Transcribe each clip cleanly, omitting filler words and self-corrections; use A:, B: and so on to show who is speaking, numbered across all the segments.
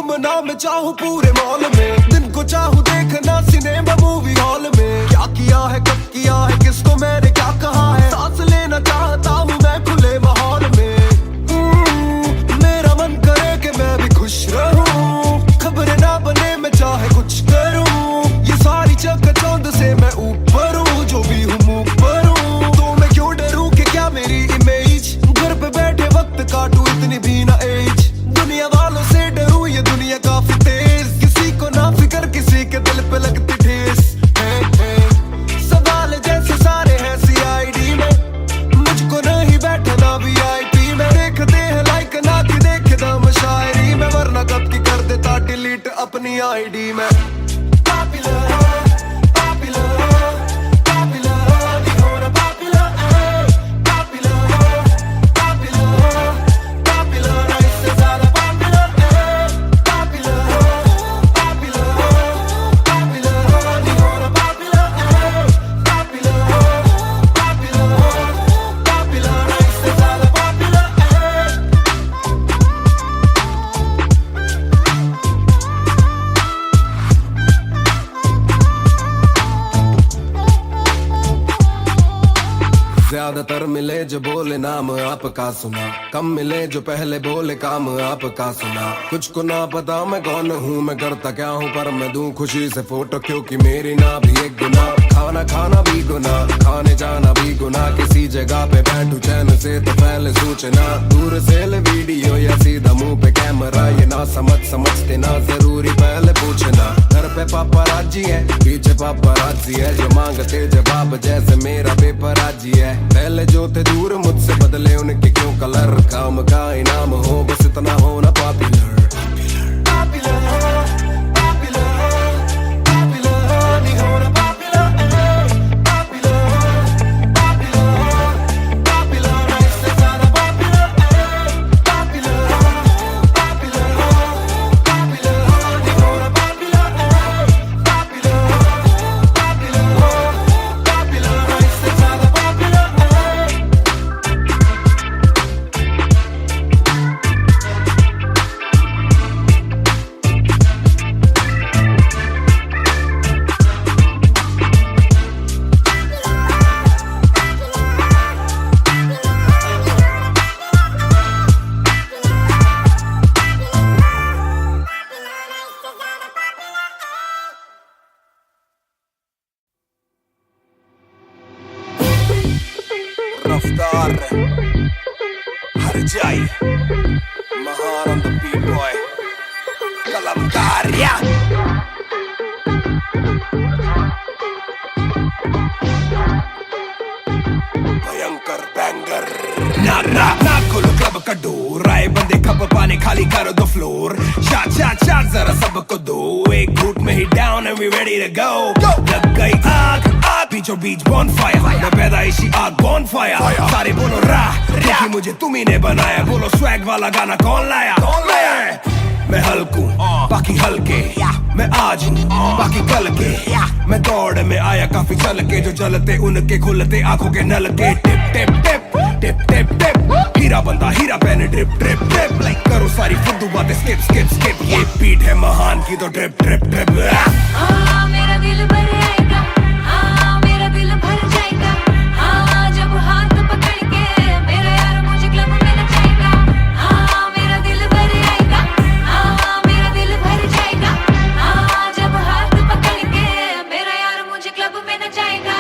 A: घूमना मैं चाहूँ पूरे मॉल में, दिन को चाहूँ देखना सिनेमा मूवी हॉल में। क्या किया है कब किया है किसको मैंने क्या कहा है, सांस लेना चाहता हूँ मैं खुले माहौल में। मेरा मन करे कि मैं भी खुश रहूं, खबर ना बने मैं चाहे कुछ करूं। ये सारी चकाचौंध से मैं ऊपर हूँ, जो भी हूँ मुँह पर हूँ। तो मैं क्यों डरूं कि क्या मेरी इमेज, घर पे बैठे वक्त काटूं इतनी भी ना एज। दुनिया वालों से डरूं ये दुनिया काफी तेज, किसी को ना फिक्र किसी के दिल पे लगती ठेस। सवाल जैसे सारे हैं CID में, मुझको नहीं बैठना VIP में। देखते हैं लाइक ना कि देखे दम शायरी में, वरना कब की कर देता डिलीट अपनी ID में। ज्यादातर मिले जो बोले नाम आपका सुना, कम मिले जो पहले बोले काम आपका सुना। कुछ को ना पता मैं कौन हूँ, मैं करता क्या हूँ, पर मैं दूं खुशी से फोटो क्योंकि मेरी ना भी एक गुना। खाना खाना भी गुना, खाने जाना भी गुना। किसी जगह पे बैठूं चैन से तो पहले सूचना, दूर से ले वीडियो या सीधा मुंह पे कैमरा। ये ना समझते ना जरूरी पहले पूछना। घर पे पापराजी है पीछे पापराजी है, जो मांगते जवाब जैसे मेरा पेपराजी है। पहले जो थे दूर मुझसे बदले उनके क्यों कलर, काम का इनाम हो बस इतना हो ना पॉपुलर। रफ्तार हर जाई महान on the beat boy कलमकार या भयंकर बैंगर ना खोलो क्लब का डोर, आए बंदे खप पाने खाली करो दो फ्लोर। शाट जरा सबको दो, एक घूट में ही down and we ready to go. लग गई आग बीचों बीच बॉनफायर, मैं पैदाइशी आग बॉनफायर। सारे बोलो राह क्योंकि मुझे तुम्ही ने बनाया, बोलो स्वैग वाला गाना कौन लाया। मैं हल्कू बाकी हल्के, मैं आज हूँ बाकी कल के। मैं दौड़ में आया काफी चल के, जो जलते उनके खुलते आंखों के नल के। टिप टिप टिप टिप टिप टिप, हीरा बंदा हीरा पहने ड्रिप ड्रिप ड्रिप। लाइक करो सारी फुद्दू बातें स्किप स्किप स्किप, ये बीट है महान की तो ड्रिप ड्रिप ड्रिप।
B: मेरा दिल भर आएगा, मेरा दिल भर जाएगा, जब हाथ पकड़ के मेरा यार मुझे क्लब में नचाएगा। मेरा दिल भर आएगा, मेरा दिल भर जाएगा, जब हाथ पकड़ के मेरा यार मुझे क्लब में नचाएगा।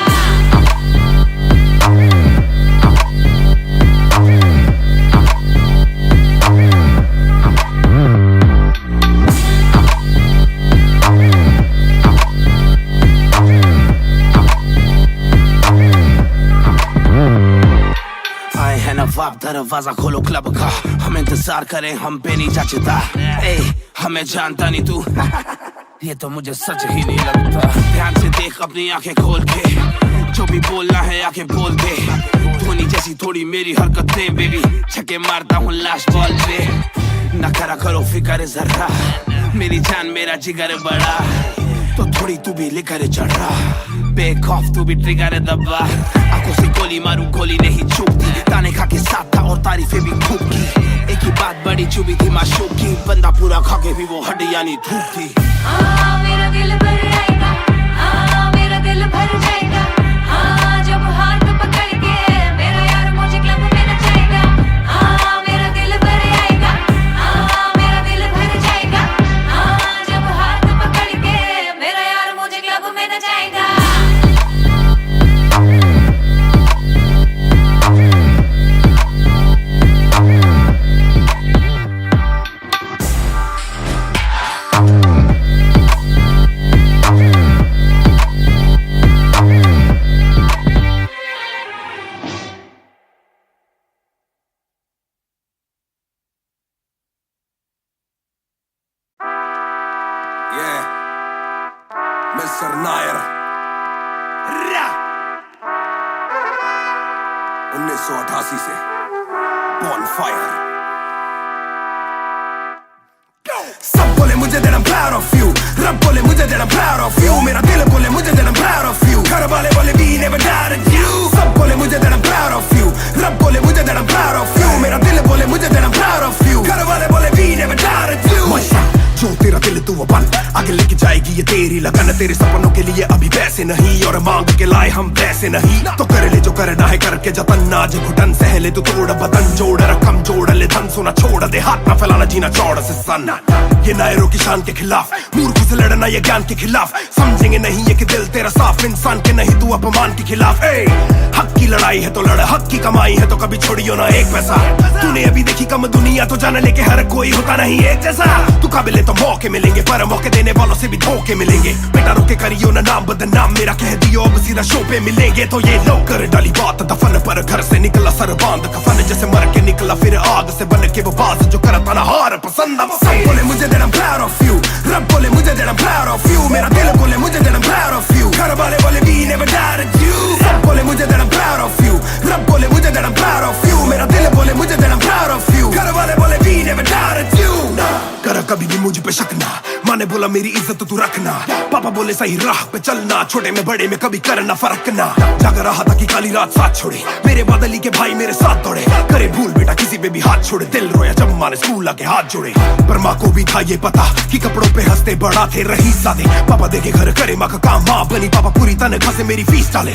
C: दरवाजा खोलो क्लब का, हम इंतजार करें हम पे नहीं जचता। हमें जानता नहीं तू ये तो मुझे सच ही नहीं लगता। ध्यान से देख अपनी आंखें खोल के, जो भी बोलना है आके बोल दे। धोनी जैसी थोड़ी मेरी हरकतें बेबी, छक्के मारता हूँ लास्ट बॉल पे। न करा करो फिक्र जरा, मेरी जान मेरा जिगर बड़ा, तो थोड़ी तू भी लेकर चढ़ रहा। बेक ऑफ तू भी ट्रिगर दबा, आंखों से गोली मारूं गोली नहीं चूकती। ताने खा के साथ था और तारीफें भी खूब की, एक ही बात बड़ी चुभी थी माशूक की, बंदा पूरा खा के भी वो हड्डियां नहीं धूप थी।
B: हाँ मेरा दिल भर जाएगा, हाँ मेरा दिल भर जाएगा, हाँ जब हाथ पकड़ के मेरा यार मुझे क्लब में नचाएगा। हाँ मेरा दिल भर जाएगा, हाँ मेरा दिल भर जाएगा, हाँ जब हाथ पकड़ के मेरा यार मुझे क्लब में नचाएगा।
A: मिस्टर नायर 1988 से बॉनफायर। सब बोले मुझे that I'm proud of you, रब बोले मुझे that I'm proud of you, मेरा दिल बोले मुझे that I'm proud of you, घर वाले बोले we never doubted you। सब बोले मुझे that I'm proud of you, रब बोले मुझे that I'm proud of you, मेरा दिल बोले मुझे that I'm proud of you, घर वाले बोले we never doubted you। जो तेरा दिल तू वो बन, आगे लेके जाएगी ये तेरी लगन, तेरे सपनों के लिए अभी पैसे नहीं और मांग के लाए हम पैसे नहीं, तो कर ले जो करना है करके जतन, आज घुटन सह ले तू तोड़ बदन, जोड़ रकम जोड़ ले धन, सोना छोड़ दे हाथ ना फैलाना जीना चौड़ से सन। ये नायरों की शान के खिलाफ, मूर्खों से लड़ना ये ज्ञान के खिलाफ, समझेंगे नहीं ये कि दिल तेरा साफ, इंसान के नहीं तू अपमान के खिलाफ। हक की लड़ाई है तो लड़, हक की कमाई है तो कभी छोड़ियो ना एक पैसा, तूने अभी देखी कम दुनिया तो जान ले के हर कोई होता नहीं एक जैसा, तू काबिल तो मौके मिलेंगे पर मौके देने वालों से भी धोखे मिलेंगे, बेटा रोके करियो ना नाम बदनाम मेरा, कह दियो अब सीधा शो पे मिलेंगे तो ये लो कर डाली बात दफन पर, घर से निकला सर बांध कफन, जैसे मर के निकला फिर आग से बन के वो बाज जो करता ना हार पसंद। सब बोले मुझे that I'm proud of you, रब बोले मुझे that I'm proud of you, मेरा दिल बोले मुझे that I'm proud of you, घर वाले बोले we never doubted you। सब बोले मुझे that I'm proud of you, रब बोले मुझे that I'm proud of you, मेरा दिल बोले मुझे that I'm proud of you, घर वाले बोले we never doubted you। कर कभी भी मुझ पे शक ना, माँ ने बोला मेरी इज्जत तू रखना, पापा बोले सही राह पे चलना, छोटे में बड़े में कभी करना फर्क ना, जाग रहा था कि काली रात साथ छोड़े, मेरे बादली के भाई मेरे साथ दौड़े, करे भूल बेटा किसी पे भी हाथ छोड़े, दिल रोया जब माँ ने स्कूल आके हाथ जोड़े, पर माँ को भी था ये पता कि कपड़ों पे हंसते बड़ा थे रही सादे, पापा देखे घर करे माँ का काम, माँ बनी पापा पूरी तनख्वाह से मेरी फीस डाले,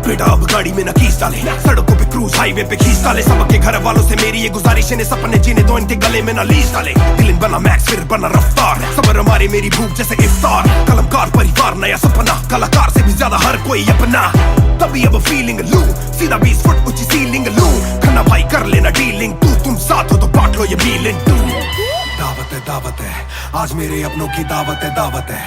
A: बेटा अब गाड़ी में न कीस डाले, सड़कों पे क्रूज हाईवे पे खींच डाले, सबके घर वालों से मेरी ये गुजारिश है सपने जीने दो इनके गले में न लीस डाले, दिल बना मैक्स फिर बना रफ्तार, सबर हमारे मेरी भूख जैसे इफ्तार, कलमकार परिवार नया सपना, कलाकार से भी ज्यादा हर कोई अपना, तभी अब फीलिंग लू, सीधा 20 फुट ऊंची सीलिंग लू, खन्ना भाई कर लेना डीलिंग, तुम साथ हो तो बांट लो ये बीलिंग तू। दावत है आज मेरे अपनों की दावत है,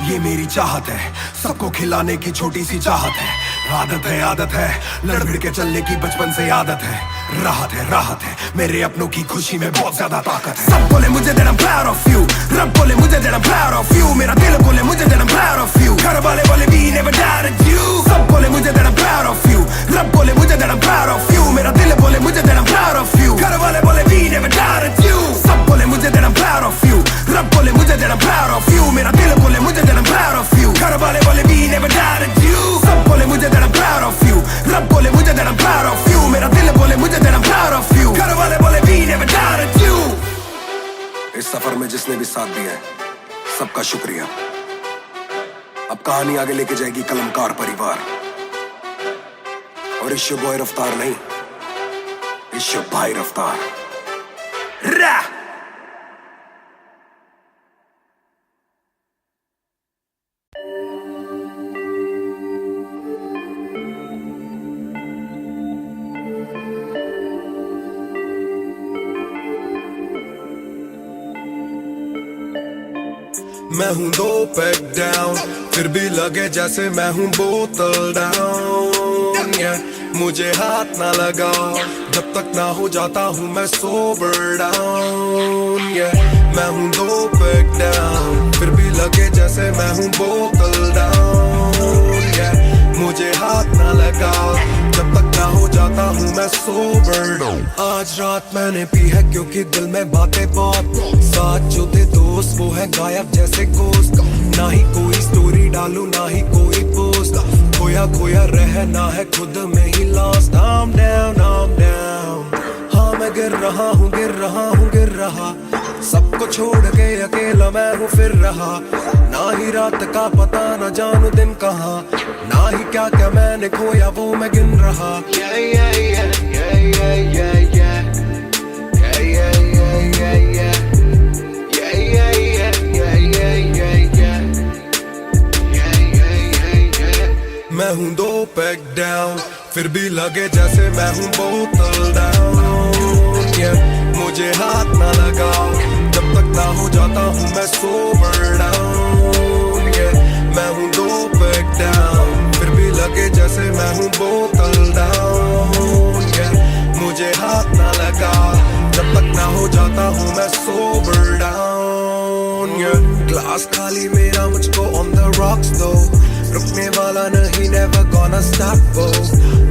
A: ये मेरी चाहत है, सबको खिलाने की छोटी सी चाहत है, आदत है लड़ भिड़ के चलने की बचपन से आदत है, राहत है मेरे अपनों की खुशी में बहुत ज्यादा ताकत है। सब बोले मुझे that I'm proud of you, रब बोले मुझे that I'm proud of you, मेरा दिल बोले मुझे that I'm proud of you, घर वाले बोले we never doubted you। सब बोले मुझे that I'm proud of you, रब बोले मुझे that I'm proud of you, मेरा दिल बोले मुझे that I'm proud of you, घर वाले बोले we never doubted you। सब बोले मुझे that I'm proud of you, रब बोले मुझे that I'm proud of you, मेरा दिल बोले मुझे that I'm proud of you, घर वाले बोले we never doubted you। सब बोले मुझे that I'm proud of you, रब बोले मुझे that I'm proud of you, मेरा दिल बोले मुझे that I'm proud of you, घर वाले बोले we never doubted you। इस सफर में जिसने भी साथ दिया है सबका शुक्रिया। अब कहानी आगे लेके जाएगी कलमकार परिवार, और इश्यो बॉय रफ्तार नहीं, इश्यो भाई रफ्तार।
D: मैं हूँ 2 पैक डाउन, फिर भी लगे जैसे मैं हूँ बोतल डाउन, मुझे हाथ ना लगाओ जब तक ना हो जाता हूँ मैं सोबर डाउन, मैं हूँ 2 पैक डाउन, फिर भी लगे जैसे मैं हूँ बोतल डाउन, मुझे हाथ ना लगाओ जब तक ना हो जाता हूँ मैं सोबर डाउन। आज रात मैंने पी है क्योंकि दिल में बातें बहुत, साथ जो थे दोस्त वो है गायब जैसे गोश्त, ना ही कोई स्टोरी डालूं ना ही कोई पोस्ट, खोया खोया रहना है खुद में ही लॉस्ट। I'm down, हाँ मैं गिर रहा हूँ छोड़ के अकेला मैं हूँ फिर रहा, ना ही रात का पता न जानू दिन कहाँ, ना ही क्या क्या मैंने खोया वो मैं गिन रहा। Yeah, yeah, yeah, yeah, yeah, yeah, yeah. Yeah, yeah, yeah, yeah, yeah. Yeah, yeah, yeah, yeah, yeah, yeah, yeah. Yeah, yeah, yeah, yeah. मैं हूँ 2 पैक डाउन, फिर भी लगे जैसे मैं हूँ बोतल डाउन। Yeah, मुझे हाथ ना लगाओ जब तक ना हो जाता हूँ मैं सोबर डाउन। Yeah, मैं हूँ 2 पैक डाउन, फिर भी लगे जैसे मैं हूँ बोतल डाउन। Yeah, मुझे हाथ ना लगाओ जब तक ना हो जाता हूँ मैं सोबर डाउन। Yeah, ग्लास खाली मेरा मुझको ऑन द रॉक्स दो, रुकने वाला नहीं never gonna stop वो।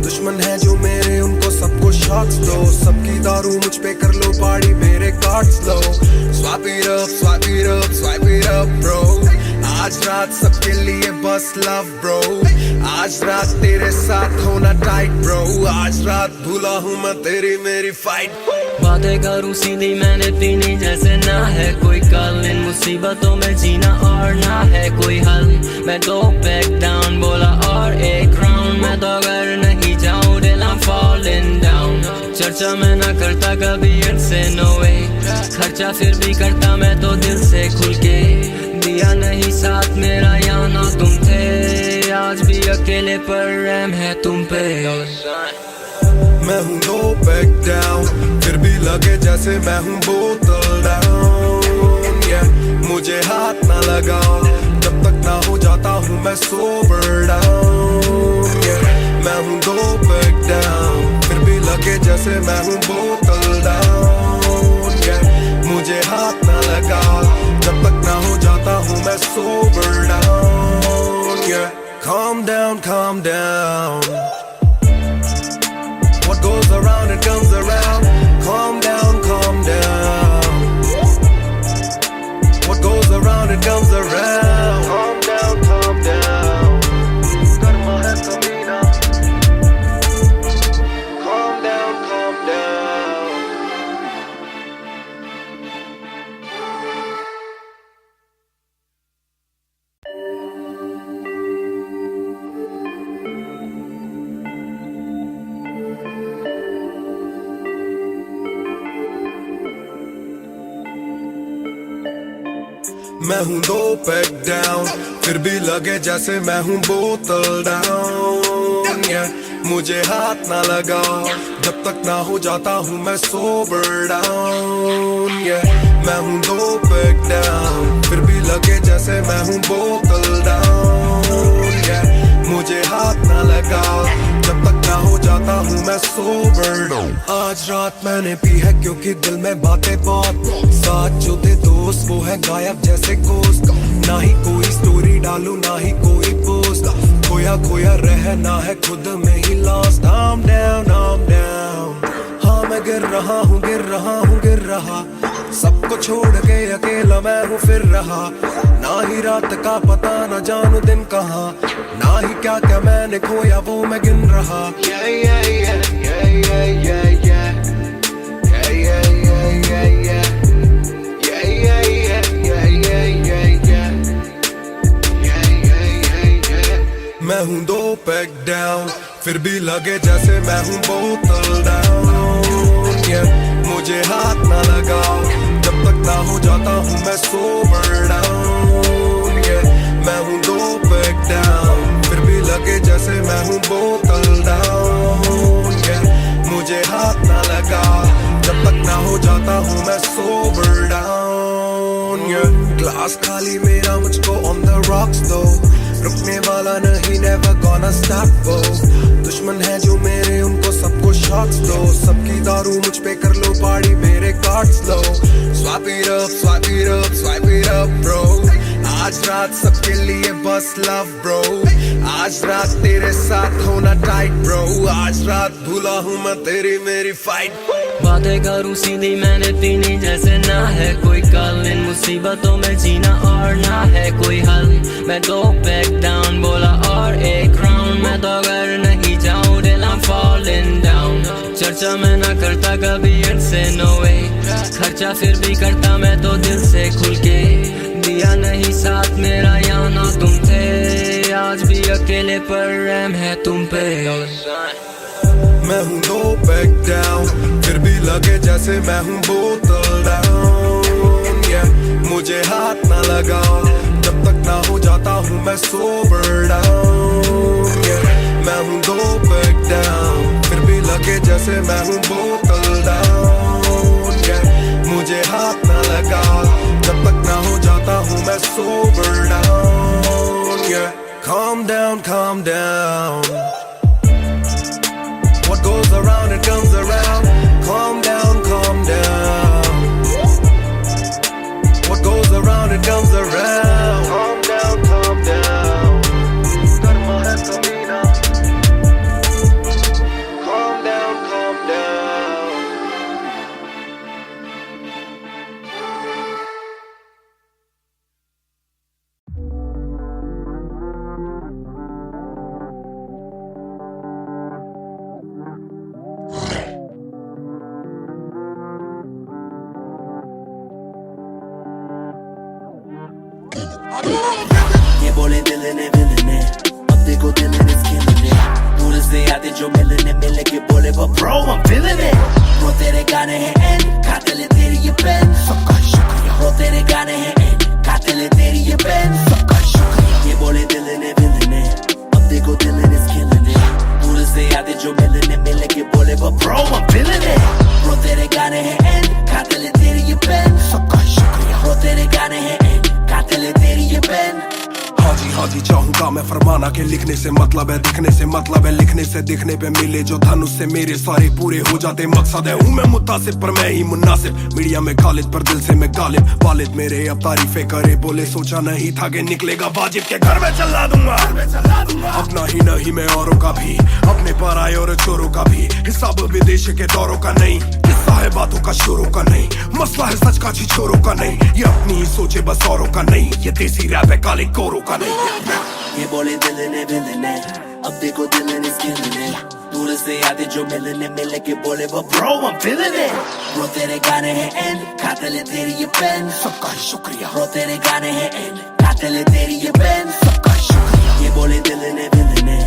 D: दुश्मन है जो मेरे उनको सबको शॉट्स दो, सबकी दारू मुझ पे कर लो पार्टी मेरे cards low. Swipe it up, swipe it up, swipe it up bro, आज रात सबके लिए बस लव ब्रो, आज रात तेरे साथ होना टाइट ब्रो, आज रात भूला हूँ मैं तेरी मेरी फाइट।
E: बातें करूँ सीधी मैंने पीनी जैसे ना है कोई कल, इन मुसीबतों में जीना और ना है कोई हल। मैं 2 पैक डाउन बोला और 1 राउंड, मैं तो अगर नहीं जाऊँ दिल I'm falling down। चर्चा मैं ना करता कभी इनसे नो वे, खर्चा फिर भी करता मैं तो दिल से खुल के, दिया नहीं साथ मेरा यहाँ ना तुम थे, आज भी अकेले पर रहम है तुम पे।
D: मैं हूँ 2 पैक डाउन, फिर भी लगे जैसे मैं हूँ बोतल डाउन। Yeah, मुझे हाथ ना लगाओ जब तक ना हो जाता हूँ मैं सोबर डाउन। Yeah, मैं हूँ 2 पैक डाउन, फिर भी लगे जैसे मैं हूँ बोतल डाउन। Yeah, मुझे हाथ ना लगाओ जब तक ना हो जाता हूँ मैं sober down. Yeah, calm down, calm down. What goes around it comes around. Calm down, calm down. What goes around it comes around. Calm down, calm down. Karma hai kamina. Calm down, calm down. मैं हूँ 2 pack down, फिर भी लगे जैसे मैं हूँ बोतल down. Yeah, मुझे हाथ ना लगाओ जब तक ना हो जाता हूँ मैं सोबर डाउन। Yeah, मैं हूँ 2 पैक डाउन, फिर भी लगे जैसे मैं हूँ बोतल डाउन। Yeah, मुझे हाथ ना लगाओ जब तक ना हो जाता हूँ मैं सोबर डाउन। आज रात मैंने पी है क्योंकि दिल में बातें बहुत, साथ जो थे दोस्त वो है गायब जैसे गोश्त, ना ही कोई स्टोरी डालूं ना ही कोई पोस्ट, खोया खोया रहना है खुद में he lost. I'm down, I'm down, हाँ मैं गिर रहा हूँ गिर रहा हूँ गिर रहा, सबको छोड़ के अकेला मैं हूँ फिर रहा, ना ही रात का पता न जानू दिन कहाँ, ना ही क्या क्या मैंने खोया वो मैं गिन रहा। Yeah, yeah, yeah, yeah, yeah, yeah, yeah. Yeah, yeah, yeah, yeah, yeah. Yeah, yeah, yeah, yeah, yeah, yeah, yeah. Yeah, yeah, yeah, yeah. मैं हूँ 2 पैक डाउन, फिर भी लगे जैसे मैं हूँ बोतल डाउन। Yeah, मुझे हाथ ना लगाओ जब तक ना हो जाता हूँ मैं सोबर डाउन। Yeah, मैं हूँ 2 पैक डाउन, फिर भी लगे जैसे मैं हूँ बोतल डाउन। Yeah, मुझे हाथ ना लगाओ जब तक ना हो जाता हूँ मैं सोबर डाउन। Yeah, ग्लास खाली मेरा मुझको ऑन द रॉक्स दो, रुकने वाला नहीं never gonna stop वो। दुश्मन है जो मेरे उनको सबको शॉट्स दो, सबकी दारू मुझ पे कर लो पार्टी मेरे cards low. Swipe it up, swipe it up, swipe it up bro, आज रात सबके लिए बस लव ब्रो, आज रात तेरे साथ होना टाइट ब्रो, आज रात भूला हूँ मैं तेरी मेरी फाइट।
E: बातें करूँ सीधी मैंने पीनी जैसे ना है कोई कल, इन मुसीबतों में जीना और ना है कोई हल। मैं 2 पैक डाउन बोला और 1 राउंड, मैं तो अगर नहीं जाऊँ दिल I'm falling down। चर्चा मैं ना करता कभी इनसे नो वे, खर्चा फिर भी करता मैं तो दिल से खुल के, दिया नहीं साथ मेरा यहाँ ना तुम थे, आज भी अकेले पर रहम है तुम पे।
D: मैं हूँ दो पैक डाउन, फिर भी लगे जैसे मैं हूँ बोतल डाउन, yeah। मुझे हाथ ना लगाओ जब तक ना हो जाता हूँ मैं सोबर डाउन, yeah। मैं हूँ दो पैक डाउन, फिर भी लगे जैसे मैं हूँ बोतल डाउन, yeah। मुझे हाथ ना लगाओ जब तक ना हो जाता हूँ मैं sober down, yeah। Calm down, calm down. What goes around it comes around. Calm down, calm down. What goes around it comes around. Calm down, calm down. Karma hai kabhi na. Calm down, calm down.
C: ये बोले दिल ने will ने, अब देखो दिल ने killing it। दूर से आते जो मिलने मिले के बोले but bro I'm feeling it। Bro तेरे गाने हैं एंड कातिल है तेरी ये पेन, सबका शुक्रिया। Bro तेरे गाने हैं एंड कातिल है तेरी ये पेन, सबका शुक्रिया। ये बोले दिल ने विल ने, अब देखो दिल ने killing it। दूर से आते जो मिलने मिले के बोले but bro I'm feeling it। Bro तेरे गाने हैं एंड कातिल है तेरी ये पेन, सबका शुक्रिया। Bro तेरे गाने हैं एंड कातिल है तेरी ये पेन।
A: हाँ जी चाहूंगा मैं फरमाना के लिखने से मतलब है दिखने से मतलब है लिखने से दिखने पे मिले जो धनुष से मेरे सारे पूरे हो जाते मकसद है। हूँ मैं मुतासिब पर मैं ही मुनासिब, मीडिया में खालिद पर दिल से मैं गालिब। वालिद मेरे अब तारीफे करे बोले सोचा नहीं था कि निकलेगा वाजिब के घर में चला दूंगा। अपना ही नहीं मैं औरों का भी, अपने पर आए और चोरों का भी, हिसाब विदेश के दौरों का नहीं, किस्सा है बातों का शोरों का नहीं, मसला है सच का छिछोरों का नहीं, ये अपनी ही सोचे बस औरों का नहीं, ये देसी रैप है काले कोरों का नहीं।
C: ये बोले दिल ने विल ने, अब देखो दिल ने killing it। दूर से आते जो मिलने मिले के बोले but bro I'm feeling it। Bro तेरे गाने हैं एंड कातिल है तेरी ये पेन, सबका शुक्रिया। Bro तेरे गाने हैं एंड कातिल है तेरी ये पेन, सबका शुक्रिया। ये बोले दिल ने विल ने,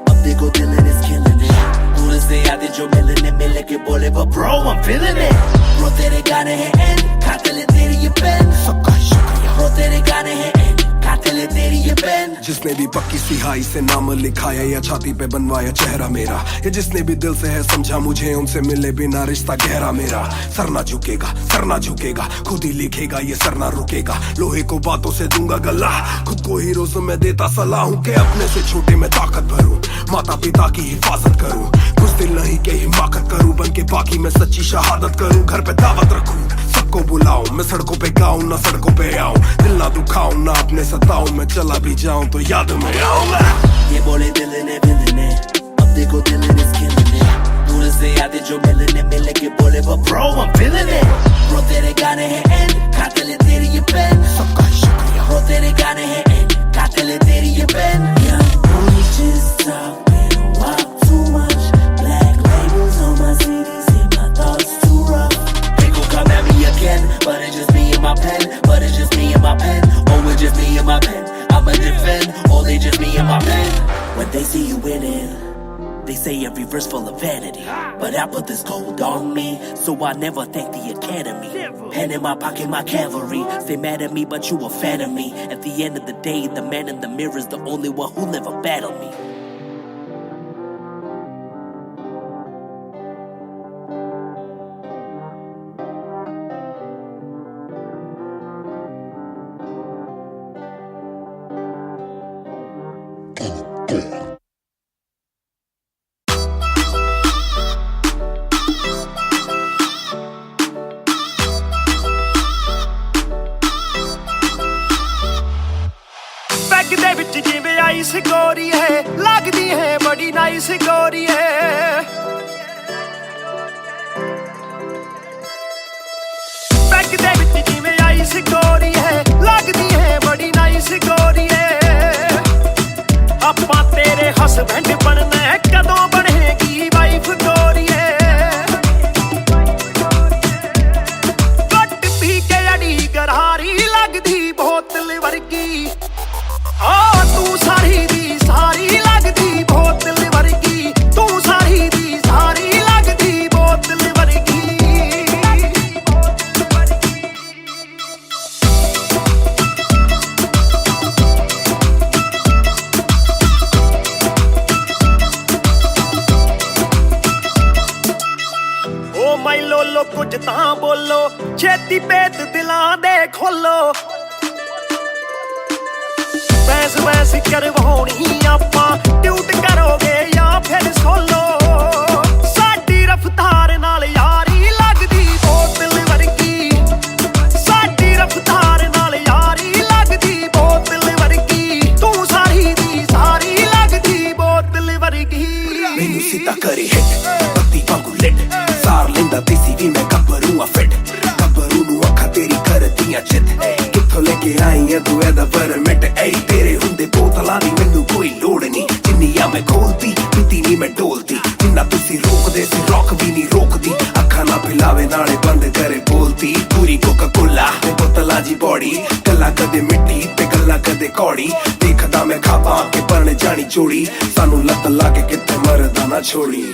C: अब देखो दिल ने killing it। दूर से आते जो मिलने मिले के बोले but bro I'm feeling it। Bro तेरे गाने हैं एंड कातिल है तेरी ये पेन, सबका शुक्रिया। Bro तेरे गाने हैं एंड कातिल है तेरी ये पेन।
A: जिसने भी पक्की सिहाई से नाम लिखाया या छाती पे बनवाया चेहरा मेरा, या जिसने भी दिल से है समझा मुझे उनसे मिले बिना रिश्ता गहरा मेरा। सर ना झुकेगा सर ना झुकेगा, खुद ही लिखेगा ये सर ना रुकेगा, लोहे को बातों से दूंगा गला, खुद को ही रोज में देता सलाह हूँ कि अपने से छोटे में ताकत भरूं, माता पिता की हिफाजत करूं, कुछ दिल नहीं के हिमाकत करूं, बन के बाकी मैं सच्ची शहादत करूं, घर पे दावत रखूं, सबको बुलाऊं, मैं सड़कों पे गाऊं ना सड़कों पे आऊं, दिल ना दुखाऊं ना अपने सताऊं, मैं चला भी जाऊं तो याद में आऊंगा।
C: ये बोले दिल ने विल ने, अब देखो दिल ने killing it। दूर से आते जो मिलने मिले के बोले but bro I'm feeling it। Bro तेरे गाने हैं एंड कातिल है तेरी ये पेन, सबका शुक्रिया। Bro तेरे गाने हैं एंड कातिल है तेरी ये pen. Young boys just talking a while too much, black labels on my CDs and my thoughts too rough. They gon' come at me again, but it's just me and my pen, but it's just me and my pen, oh it's just me and my pen, I'ma defend, oh they just me and my pen. When they see you winning, they say every verse full of vanity, but I put this gold on me, so I never thank the academy. Pen in my pocket, my cavalry, stay mad at me but you a fan of me. At the end of the day, the man in the mirror is the only one who'll ever battle me.
F: ਦੇ ਵਿੱਚ ਜਿਵੇਂ ice ਗੋਰੀ ਹੈ, ਲੱਗਦੀ ਹੈ ਬੜੀ nice ਗੋਰੀ ਹੈ। ਬੈਗ ਦੇ ਵਿੱਚ ਜਿਵੇਂ ਆਈਸ ਗੋਰੀ ਹੈ, ਲੱਗਦੀ ਹੈ ਬੜੀ ਨਾਈਸ ਗੋਰੀ ਹੈ। ਆਪਾਂ ਤੇਰੇ ਹਸਬੈਂਡ ਬਣਨਾ ਹੈ, ਕਦੋਂ ਬਣੇਗੀ ਵਾਈਫ ਗੋਰੀ ਹੈ। ਡੋਲੋ ਕੁਝ ਤਾਂ ਬੋਲੋ ਛੇਤੀ ਭੇਤ ਦਿਲਾਂ ਦੇ ਖੋਲੋ ਬੈਸ ਕਰਵਾਉਣੀ ਆਪਾਂ ਟਿਊਟ ਕਰੋਗੇ ਜਾਂ ਫਿਰ ਸੋਲੋ ਸਾਡੀ ਰਫਤਾਰ ਨਾਲ ਯਾਰੀ ਲੱਗਦੀ ਬੋਤਲ ਵਰਗੀ ਸਾਡੀ ਰਫਤਾਰ ਨਾਲ ਯਾਰੀ ਲੱਗਦੀ ਬੋਤਲ ਵਰਗੀ ਤੂੰ ਸਾਰੀ ਦੀ ਸਾਰੀ ਲੱਗਦੀ ਬੋਤਲ ਵਰਗੀ
A: ਮੈਨੂੰ ਸਿੱਧਾ ਕਰੇ ਹਿੱਟ ਬੱਤੀ ਵਾਂਗੂ ਲਿਟ ਸਾਰ ਲੈਂਦਾ ਦੇਸੀ ਵੀ ਮੈਂ ਗੱਭਰੂ ਆ ਫਿੱਟ ਗੱਭਰੂ ਨੂੰ ਅੱਖਾਂ ਤੇਰੀ ਕਰਦੀਆਂ ਚਿੱਤ ਕਿੱਥੋਂ ਲੈ ਕੇ ਆਈ ਐ ਤੂੰ ਇਹਦਾ ਪਰਮਿਟ ਏ ਤੇਰੇ ਹੁੰਦੇ ਬੋਤਲਾਂ ਦੀ ਮੈਨੂੰ ਕੋਈ ਲੋੜ ਨਹੀਂ ਜਿੰਨੀਆਂ ਮੈਂ ਖੋਲਦੀ ਪੀਤੀ ਨਹੀਂ ਮੈਂ ਡੋਲਦੀ ਜਿੰਨਾ ਤੁਸੀਂ ਰੋਕਦੇ ਸੀ ਰੋਕ ਵੀ ਨਹੀਂ ਰੋਕਦੀ ਅੱਖਾਂ ਨਾ ਪਿਲਾਵੇ ਨਾਲੇ ਬੰਦ ਕਰੇ ਬੋਲਦੀ ਪੂਰੀ ਕੋਕਾ ਕੋਲਾ ਤੇ ਬੋਤਲਾਂ ਦੀ ਬੋਡੀ ਗੱਲਾਂ ਕਦੇ ਮਿੱਟੀ ਤੇ ਗੱਲਾਂ ਕਦੇ ਕੌੜੀ ਦੇਖਦਾ ਮੈਂ ਖਾਪਾਂ ਕੇ ਪਰਣ ਜਾਣੀ ਚੋੜੀ ਸਾਨੂੰ ਲੱਤ ਲਾ ਕੇ ਕਿੱਥੇ ਮਰਦਾ ਨਾ ਛੋੜੀ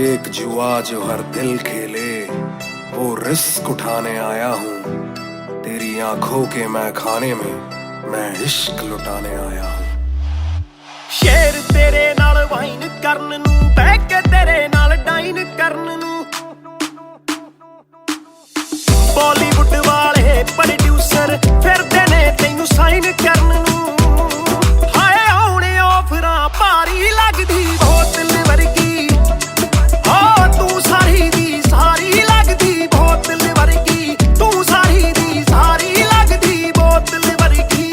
D: एक जुआ जो हर दिल खेले वो रिस्क उठाने आया हूँ तेरी आंखों के मैं खाने में मैं इश्क लुटाने आया हूँ
F: ਸ਼ੇਰ ਤੇਰੇ ਨਾਲ ਵਾਈਨ ਕਰਨ ਨੂੰ ਬਹਿ ਕੇ ਤੇਰੇ ਨਾਲ ਡਾਈਨ ਕਰਨ ਨੂੰ ਬਾਲੀਵੁੱਡ ਵਾਲੇ ਪ੍ਰੋਡਿਊਸਰ ਫਿਰਦੇ ਨੇ ਤੈਨੂੰ ਸਾਈਨ ਕਰਨ ਨੂੰ ਹਾਏ ਆਉਣੇ ਆਫਰਾਂ ਭਾਰੀ ਲੱਗਦੀ ਬੋਤਲ ਵਰਗੀ ਓ ਤੂੰ ਸਾਰੀ ਦੀ ਸਾਰੀ ਲੱਗਦੀ ਬੋਤਲ ਵਰਗੀ ਤੂੰ ਸਾਰੀ ਦੀ ਸਾਰੀ ਲੱਗਦੀ ਬੋਤਲ ਵਰਗੀ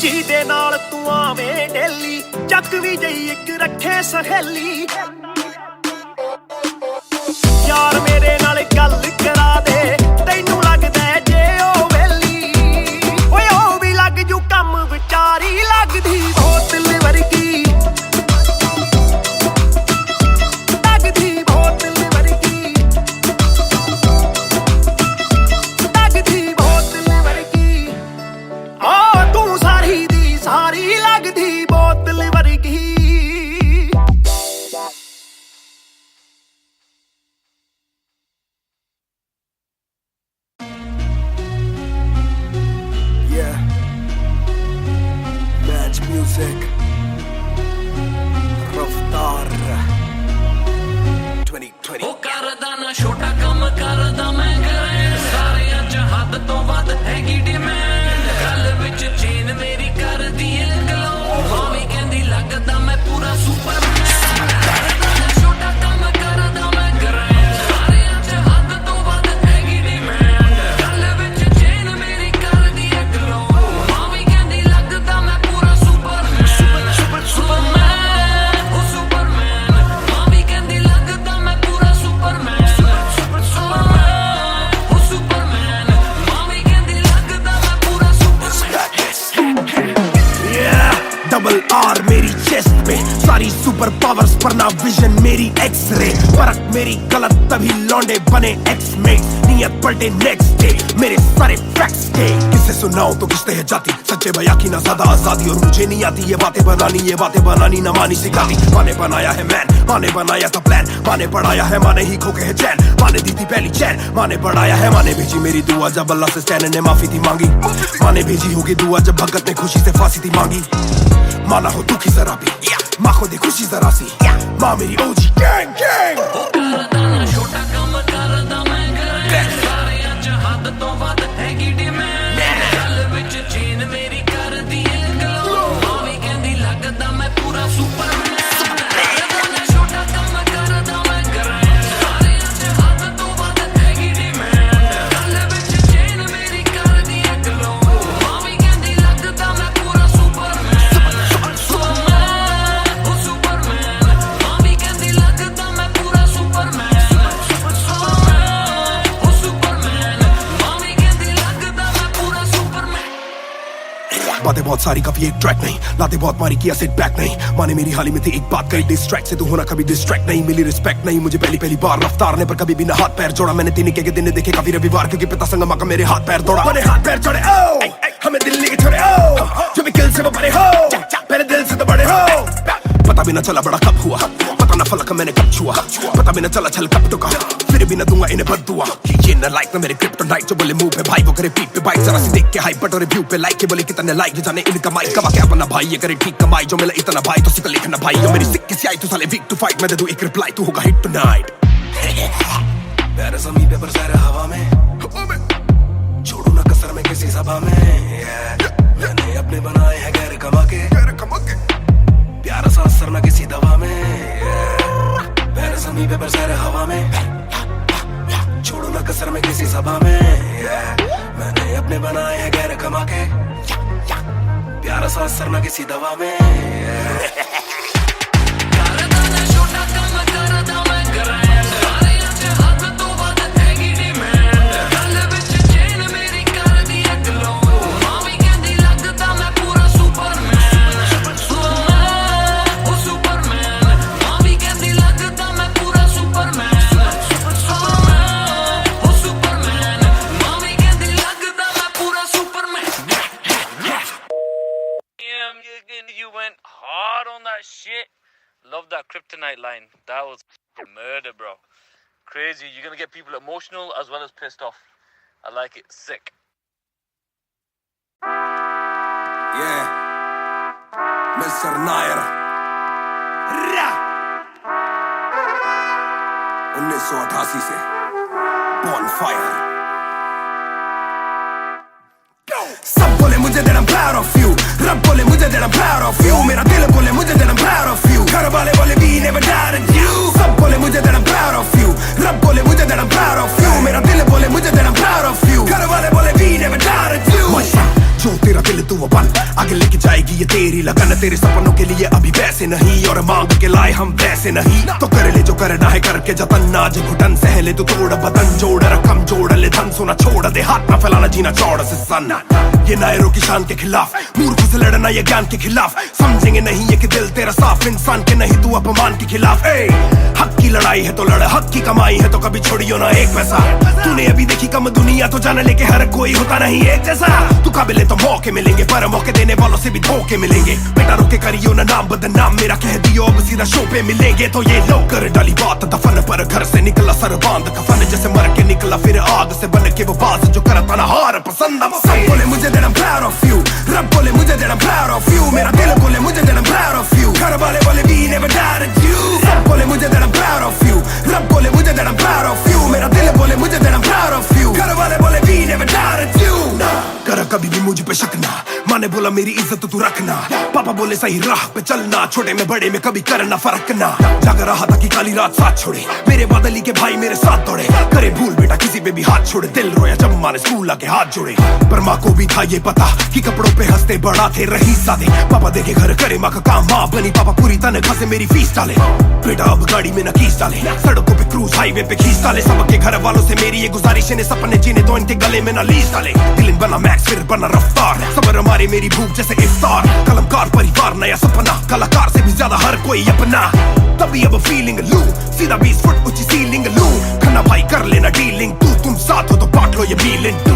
F: ਜਿਹਦੇ ਨਾਲ ਤੂੰ ਆਵੇਂ ਡੇਲੀ ਚੱਕ ਵੀ ਜਈ ਇੱਕ ਰੱਖੇ ਸਹੇਲੀ ਯਾਰ ਮੇਰੇ ਨਾਲ ਗੱਲ ਕਰਾ ਦੇ ਤੈਨੂੰ ਲੱਗਦਾ ਜੇ ਉਹ ਵੇਲੀ ਓਏ ਉਹ ਵੀ ਲੱਗ ਜੂ ਕੰਮ ਵਿਚਾਰੀ ਲੱਗਦੀ ਬੋਤਲ ਵਰਗੀ ਲੱਗਦੀ ਬੋਤਲ ਵਰਗੀ ਲੱਗਦੀ ਬੋਤਲ ਵਰਗੀ ਓ ਤੂੰ ਸਾਰੀ ਦੀ ਸਾਰੀ ਲੱਗਦੀ ਬੋਤਲ ਵਰਗੀ
A: Yeah. Match music. Raftar. 2020.
E: ਉਹ ਕਰਦਾ ਨਾ ਛੋਟਾ ਕੰਮ ਕਰਦਾ ਮੈਂ ਕਰਾਂ ਸਾਰਿਆਂ ਚ ਹੱਦ ਤੋਂ ਵੱਧ ਹੈਗੀ ਡਿਮਾਂਡ ਗੱਲ ਵਿੱਚ ਚੇਨ ਮੇਰੀ ਕਰਦੀ ਏ ਗਲੋ ਮਾਵੀ ਕਹਿੰਦੀ ਲੱਗਦਾ ਮੈਂ ਪੂਰਾ ਸੁਪਰਮੈਨ ਕਰਦਾ ਨਾ ਛੋਟਾ ਕੰਮ ਕਰਦਾ ਮੈਂ ਕਰਾਂ ਸਾਰਿਆਂ ਚ ਹੱਦ ਤੋਂ ਵੱਧ ਹੈਗੀ ਡਿਮਾਂਡ ਗੱਲ ਵਿੱਚ ਚੇਨ ਮੇਰੀ ਕਰਦੀ ਏ ਗਲੋ ਮਾਵੀ ਕਹਿੰਦੀ ਲੱਗਦਾ ਮੈਂ ਪੂਰਾ ਸੁਪਰਮੈਨ ਸੁਪਰਮੈਨ ਉਹ ਸੁਪਰਮੈਨ ਮਾਵੀ ਕਹਿੰਦੀ ਲੱਗਦਾ ਮੈਂ ਪੂਰਾ ਸੁਪਰਮੈਨ ਉਹ ਸੁਪਰਮੈਨ ਮਾਵੀ ਕਹਿੰਦੀ ਲੱਗਦਾ ਮੈਂ ਪੂਰਾ ਸੁਪਰਮੈਨ
A: Yeah. डबल आर मेरी चेस्ट पे सारी सुपर पावर्स पर ना विजन मेरी एक्स-रे परख मेरी गलत तभी लौंडे बने एक्स-मेट नियत पलटे नेक्स्ट डे मेरे सारे फैक्ट्स के किससे सुनाऊं तो किससे है जाती सच्चे भैया की ना ज्यादा आजादी और मुझे नहीं आती ये बातें बनानी ना मानी सिखाती माने बनाया है मैन माने बनाया था प्लान माने पढ़ाया है माने ही खो के है चैन माने दी थी पहली चैन माने बढ़ाया है माने भेजी मेरी दुआ जब अल्लाह से स्टैन ने माफी थी मांगी माने भेजी होगी दुआ जब भगत ने खुशी से फांसी थी मांगी माना हो दुखी जरा भी माँ को दे खुशी जरा सी माँ मेरी ओजी गैंग गैंग
E: ਕਰਦਾ ਨਾ ਛੋਟਾ ਕੰਮ ਕਰਦਾ ਮੈਂ ਕਰਾਂ ਸਾਰਿਆਂ ਚ ਹੱਦ ਤੋਂ ਵੱਧ ਹੈਗੀ ਡਿਮਾਂਡ ਗੱਲ ਵਿੱਚ ਚੇਨ ਮੇਰੀ ਕਰਦੀ ਏ ਗਲੋ ਮਾਵੀ ਕਹਿੰਦੀ ਲੱਗਦਾ ਮੈਂ ਪੂਰਾ ਸੁਪਰਮੈਨ ਕਰਦਾ ਨਾ ਛੋਟਾ ਕੰਮ ਕਰਦਾ ਮੈਂ ਕਰਾਂ ਸਾਰਿਆਂ ਚ ਹੱਦ ਤੋਂ ਵੱਧ ਹੈਗੀ ਡਿਮਾਂਡ ਗੱਲ ਵਿੱਚ ਚੇਨ ਮੇਰੀ ਕਰਦੀ ਏ ਗਲੋ ਮਾਵੀ ਕਹਿੰਦੀ ਲੱਗਦਾ ਮੈਂ ਪੂਰਾ ਸੁਪਰਮੈਨ ਉਹ ਸੁਪਰਮੈਨ ਮਾਵੀ ਕਹਿੰਦੀ ਲੱਗਦਾ ਮੈਂ ਪੂਰਾ ਸੁਪਰਮੈਨ ਉਹ ਸੁਪਰਮੈਨ ਮਾਵੀ ਕਹਿੰਦੀ ਲੱਗਦਾ ਮੈਂ ਪੂਰਾ ਸੁਪਰਮੈਨ
A: बातें बहुत सारी कभी एक ट्रैक नहीं लाते बहुत मारी किया सेट बैक नहीं माने मेरी हाल ही में थी एक बात कही डिस्ट्रैक्ट से तू होना कभी डिस्ट्रैक्ट नहीं मिली रिस्पेक्ट नहीं मुझे पहली बार रफ्तार ने पर कभी भी ना हाथ पैर जोड़ा मैंने तीन के दिन देखे काफी रविवार क्योंकि पिता संगमा का मेरे हाथ पैर दौड़ा मैंने हाथ पैर जोड़े ओ हमें दिल्ली के छोड़े ओ जो भी किल से वो बड़े हो मेरे दिल से तो बड़े हो पता भी न चला बड़ा कब हुआ, पता न फलक मैंने कब छुआ, पता भी न चला छल कब टुका, फिर भी न दूंगा इन्हें बद्दुआ। ये न लाइक न मेरे क्रिप्टोनाइट जो बोले मुंह पे भाई वो करे पीठ पे बाइक, जरा सी देख के हाइप बट और रिव्यू पे लाइक के बोले कितने लाइक जाने इनका माइक कमा क्या बना भाई, ये करे ठीक कमाई जो मिला इतना भाई तो सिकल लिखना भाई, यो मेरी सिक किसी आई तू साले वीक टू फाइट, मैं दे दूं एक रिप्लाई तू होगा हिट टुनाइट।
D: प्यारे समी पेपर सारे हवा में, छोड़ू ना कसर में किसी सभा में, मैंने अपने बनाए हैं गैर कमा के, प्यारा सा असर ना किसी दवा में, प्यारे समी पेपर सारे हवा में, छोड़ू ना कसर में किसी सभा में, मैंने अपने बनाए हैं गैर कमा के, प्यारा सा असर ना किसी दवा में।
G: You went hard on that shit. Love that kryptonite line. That was murder, bro. Crazy. You're gonna get people emotional as well as pissed off. I like it. Sick.
A: Yeah, Mr. Nair. 1988 से Bonfire. सब बोले मुझे that I'm proud of you, रब बोले मुझे that I'm proud of you, मेरा दिल बोले मुझे that I'm proud of you, घर वाले बोले we never doubted you, सब बोले मुझे that I'm proud of you, रब बोले मुझे that I'm proud of you, मेरा दिल बोले मुझे that I'm proud of you, घर वाले बोले we never doubted you। जो तेरा दिल तू वो बन, आगे लेके जाएगी ये तेरी लगन, तेरे सपनों के लिए अभी वैसे नहीं और मांग के लाए हम वैसे नहीं, तो कर ले जो करना है करके जतन, आज घुटन सहले तू तोड़ बदन, जोड़ रकम जोड़ ले धन, सोना छोड़ दे हाथ ना फैलाना जीना चौड़ से सन, ये नायरों की शान के खिलाफ, मूर्खों से लड़ना ये ज्ञान के खिलाफ, समझेंगे नहीं ये कि दिल तेरा साफ, इंसान के नहीं तू अपमान के खिलाफ। हक की लड़ाई है तो लड़, हक की कमाई है तो कभी छोड़ियो ना एक पैसा, तूने अभी देखी कम दुनिया तो जान ले के हर कोई होता नहीं एक जैसा, तू काबिल तो मौके मिलेंगे पर मौके देने वालों से भी धोखे मिलेंगे, बेटा रोके करियो ना नाम बदनाम, मेरा कह दियो अब सीधा शो पे मिलेंगे, तो ये लो कर डाली बात दफन पर, घर से निकला सर बांध कफन, जैसे मर के निकला फिर आग से बन के वो बाज जो करता ना हार पसंद। सब बोले मुझे that I'm proud of you, रब बोले मुझे that I'm proud of you, मेरा दिल बोले मुझे that I'm proud of you, घर वाले बोले we never doubted you, सब बोले मुझे that I'm proud of you, रब बोले मुझे that I'm proud of you, मेरा दिल बोले मुझे that I'm proud of you, घर वाले बोले we never doubted you। ना कर कभी भी मुझ पे शक ना, माँ ने बोला मेरी इज्जत तू रखना, पापा बोले सही राह पे चलना, छोटे में बड़े में कभी करना फर्क ना, जाग रहा था कि काली रात साथ छोड़े, मेरे बादली के भाई मेरे साथ दौड़े, करे भूल बेटा किसी पे भी हाथ छोड़े, दिल रोया जब माँ ने स्कूल आके हाथ जोड़े, पर माँ को भी था ये पता कि कपड़ों पे हंसते बड़ा थे रही सादे, पापा देखे घर करे माँ का काम, माँ बनी पापा पूरी तनख्वाह से मेरी फीस डाले, बेटा अब गाड़ी में न कीस डाले, सड़कों पे क्रूज हाईवे पे खींच डाले, सबके घर वालों से मेरी ये गुजारिश है सपने जीने तो इनके गले में न लीस डाले, दिल बना मैक्स फिर बना रफ्तार, सबर हमारे मेरी भूख जैसे इफ्तार, कलमकार परिवार नया सपना, कलाकार से भी ज्यादा हर कोई अपना, तभी अब फीलिंग लू, सीधा 20 फुट ऊंची सीलिंग लू, खन्ना भाई कर लेना डीलिंग, तुम साथ हो तो बांट लो ये फीलिंग।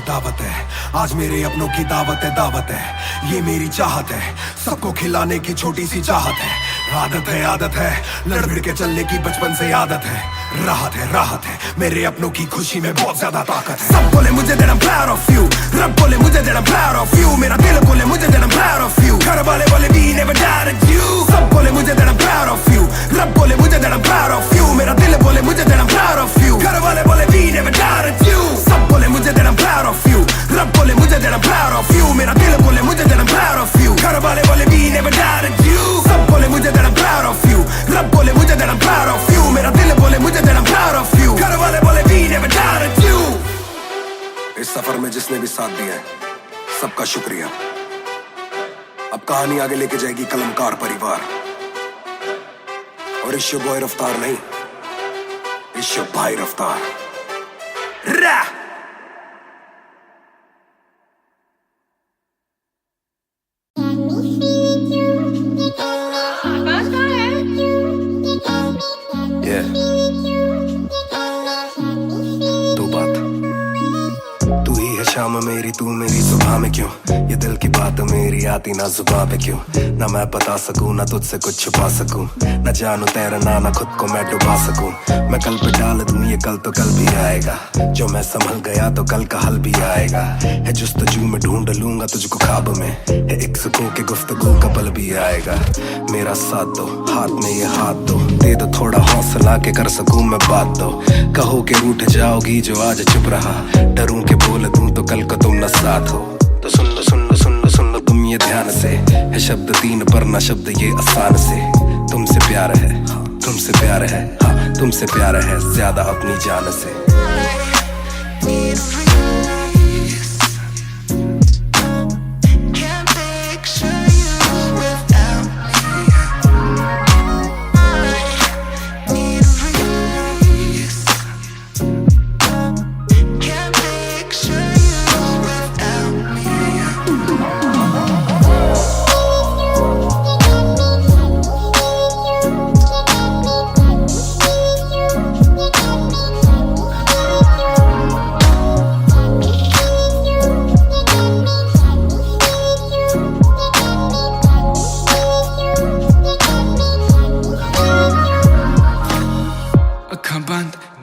A: दावत है आज मेरे अपनों की दावत है, ये मेरी चाहत है, सबको खिलाने की छोटी सी चाहत है, आदत है लड़ भिड़ के चलने की बचपन से आदत है, राहत है मेरे अपनों की खुशी में बहुत ज्यादा ताकत है। सब बोले मुझे that I'm proud of you, रब बोले मुझे that I'm proud of you, मेरा दिल बोले मुझे that I'm proud of you, घर वाले बोले we never doubted you, सब बोले मुझे that I'm proud of you, रब बोले मुझे that I'm proud of you, मेरा दिल बोले मुझे that I'm proud of you, घर वाले बोले we never doubted you, सब बोले मुझे that I'm proud of you, रब बोले मुझे that I'm proud of you, मेरा दिल बोले मुझे that I'm proud of you, घर वाले बोले we never doubted you, सब बोले मुझे that I'm proud of you, रब बोले मुझे that I'm proud of you, मेरा दिल बोले मुझे that I'm proud of you, घर वाले बोले we never doubted you। इस सफर में जिसने भी साथ दिया है सबका शुक्रिया। अब कहानी आगे लेके जाएगी कलमकार परिवार, और इश्यो बॉय रफ्तार नहीं, इश्यो भाई रफ्तार।
D: शाम मेरी तू मेरी सुबह में क्यों, ये दिल की बात मेरी आती ना जुबान पे क्यों, ना मैं बता सकूं ना तुझसे कुछ छुपा सकूं, ना जानू तैरना ना खुद को मैं डुबा सकूं। मैं कल पे डाल दूं ये कल तो कल भी आएगा, जो मैं संभल गया तो कल का हल भी आएगा। है जुस्तजू में ढूंढ लूंगा तुझको ख्वाब में, है एक सुकून के गुफ्तगू का पल भी आएगा। मेरा साथ दो, हाथ में ये हाथ दो, दे दो थोड़ा हौसला के कर सकूं मैं बात दो। कहो के रूठ जाओगी जो आज चुप रहा, डरूं के बोल दूं तो कल को तुम न साथ हो। तो सुन लो सुन लो सुन लो सुन लो तुम ये ध्यान से, है शब्द तीन पर ना शब्द ये आसान से। तुमसे प्यार है, तुमसे प्यार है, हाँ तुमसे प्यार है ज्यादा अपनी जान से।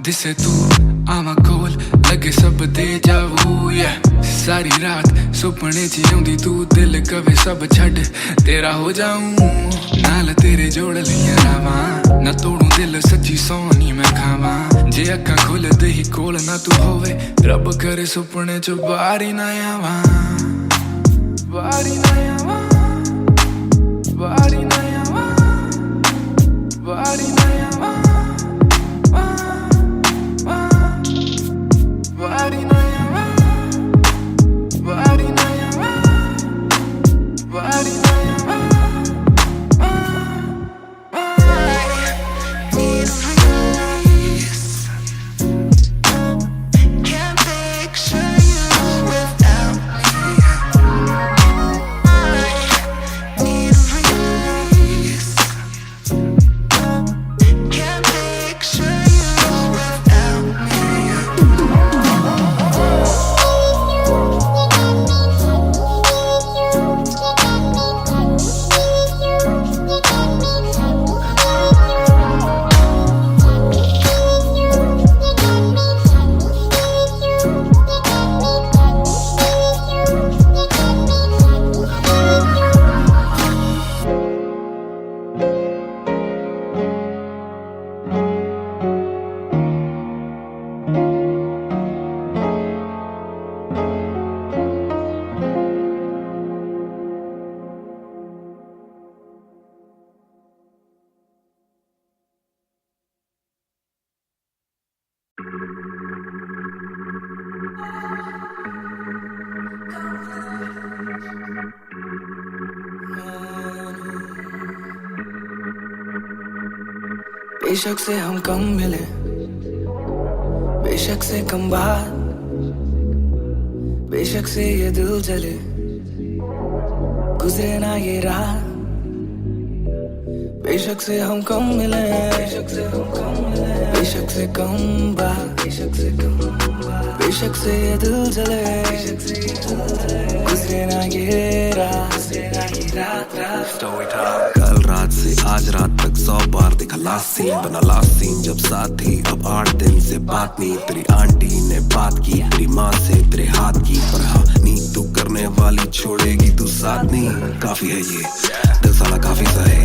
H: दिसे तू आवा कोल लगे सब दे जावू या सारी रात सुपने च आउंदी तू दिल कवे सब छड़ तेरा हो जाऊं नाल तेरे जोड़ लिया रावां ना तोड़ू दिल सच्ची सोनी मैं खावां जे अक्खां खोल दे ही कोल ना तू होवे रब करे सुपने च बारी ना आवां बारी ना आवां बारी ना आवां बारी ना आवां Body na yawa, body na yawa, body na yawa. Need release. Can't picture you without me. Need release. Can't picture you without me.
I: बेशक से हम कम मिले, बेशक से कम बात, बेशक से ये दिल जले, गुजरे ना ये रात। बेशक से हम कम मिले, बेशक से हम कम मिले, बेशक से कम बात, बेशक से कम बात, बेशक से ये दिल जले, गुजरे ना ये रात, गुजरे ना ये रात।
D: कल रात से आज रात तक 100 बार देखा लास्ट सीन, बना लास्ट सीन जब साथ थी। अब 8 दिन से बात नहीं, तेरी आंटी ने बात की, तेरी माँ से तेरे हाथ की, पर हाँ नींद तू करने वाली छोड़ेगी तू साथ नहीं। काफी है ये दिल साला काफी सहे,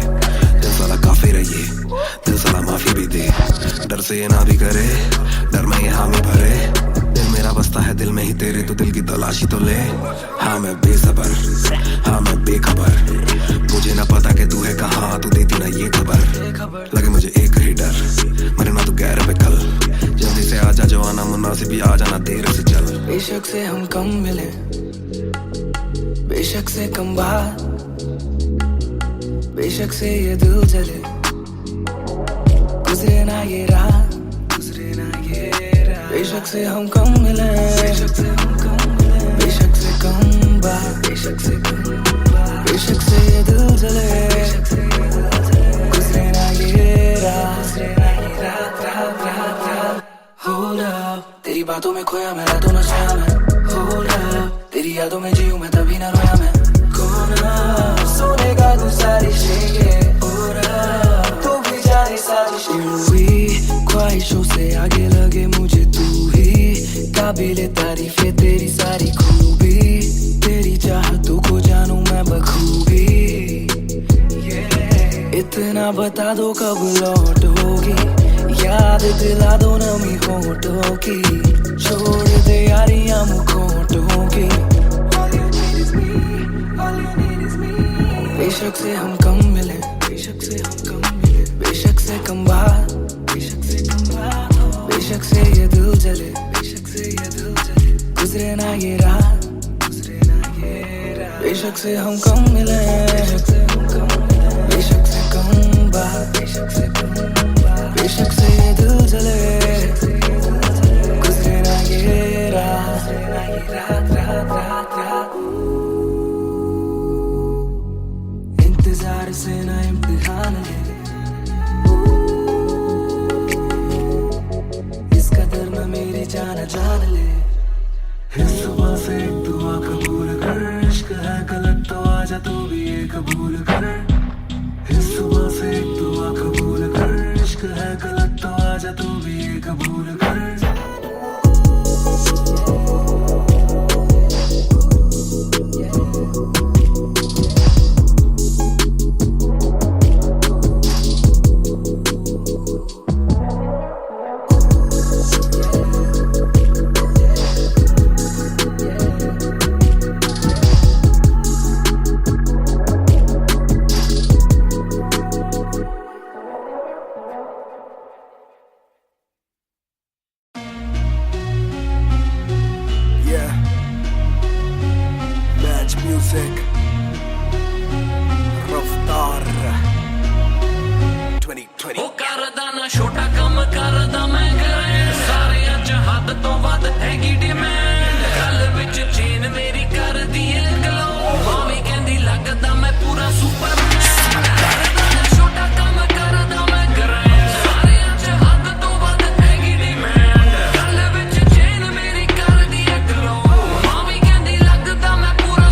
D: दिल साला काफी रहिए, दिल साला माफी भी दे, डर से ये ना भी करे, डर में ये हामी भरे। दिल मेरा बसता है दिल में ही तेरे, तो दिल की तलाशी तो ले। हाँ मैं बेसबर, हाँ मैं बेखबर, मुझे ना पता कि तू है कहाँ, तू देती ना ये खबर। लगे मुझे एक ही डर, मरे ना तू गैर पे कल, जल्दी से आजा जो आना मुनासिब ही आ जाना देर से चल।
I: बेशक से हम कम मिले, बेशक से कम बात, बेशक से ये दिल जले, गुजरे ना ये रात, गुजरे ना ये रात। बेशक से हम कम मिले, बेशक से हम कम मिले, बेशक से कम बात, बेशक से कम बात, बेशक से ये दिल जले, गुजरे ना ये रात, गुजरे ना ये रात, रात, रात, रात। Hold up, तेरी बातों में खोया मैं रातों नशा में। खोला तेरी यादों में जीऊं मैं तभी ना रोया मैं खोना सोने का तू सारी शेगे हो रहा तू भी जाने साजिशें हुई ख्वाहिशों से आगे लगे मुझे तू ही काबिले तारीफ है तेरी सारी खूबी तेरी चाहतों को जानूं मैं बखूबी इतना बता दो कब लौटोगी याद दिला दो नमी होठों की छोड़ दे यारियां मुखोटों की बेशक से हम कम मिले बेशक से हम कम मिले बेशक से कम बात बेशक से कम बात बेशक से ये दिल जले बेशक से ये दिल जले गुजरे ना ये रात गुजरे ना ये रात बेशक से हम कम मिले बेशक से हम कम मिले बेशक से कम बात बेशक से कम बात बेशक से ये दिल जले गुजरे ना ये रात रात रात रात रात इंतजार से ना इम्तिहान ले इस कदर में मेरी जान जान ले इस सुबह से एक दुआ कबूल कर इश्क है गलत तो आजा तू भी ये कबूल कर इस सुबह से एक दुआ कबूल कर इश्क है गलत तो आजा तू भी ये कबूल कर
A: Music Raftar 2020
E: ਉਹ ਕਰਦਾ ਨਾ ਛੋਟਾ ਕੰਮ ਕਰਦਾ ਮੈਂ ਕਰਾਂ ਸਾਰੇ ਅੱਜ ਹੱਦ ਤੋਂ ਵੱਧ ਹੈਗੀ ਡਿਮਾਂਡ ਗੱਲ ਵਿੱਚ ਚੇਨ ਮੇਰੀ ਕਰਦੀ ਏ ਗਲੋ ਮਾਵੀ ਕਹਿੰਦੀ ਲੱਗਦਾ ਮੈਂ ਪੂਰਾ ਸੁਪਰਮੈਨ ਕਰਦਾ ਨਾ ਛੋਟਾ ਕੰਮ ਕਰਦਾ ਮੈਂ ਕਰਾਂ ਸਾਰੇ ਅੱਜ ਹੱਦ ਤੋਂ ਵੱਧ ਹੈਗੀ ਡਿਮਾਂਡ ਗੱਲ ਵਿੱਚ ਚੇਨ ਮੇਰੀ ਕਰਦੀ ਏ ਗਲੋ ਮਾਵੀ ਕਹਿੰਦੀ ਲੱਗਦਾ ਮੈਂ ਪੂਰਾ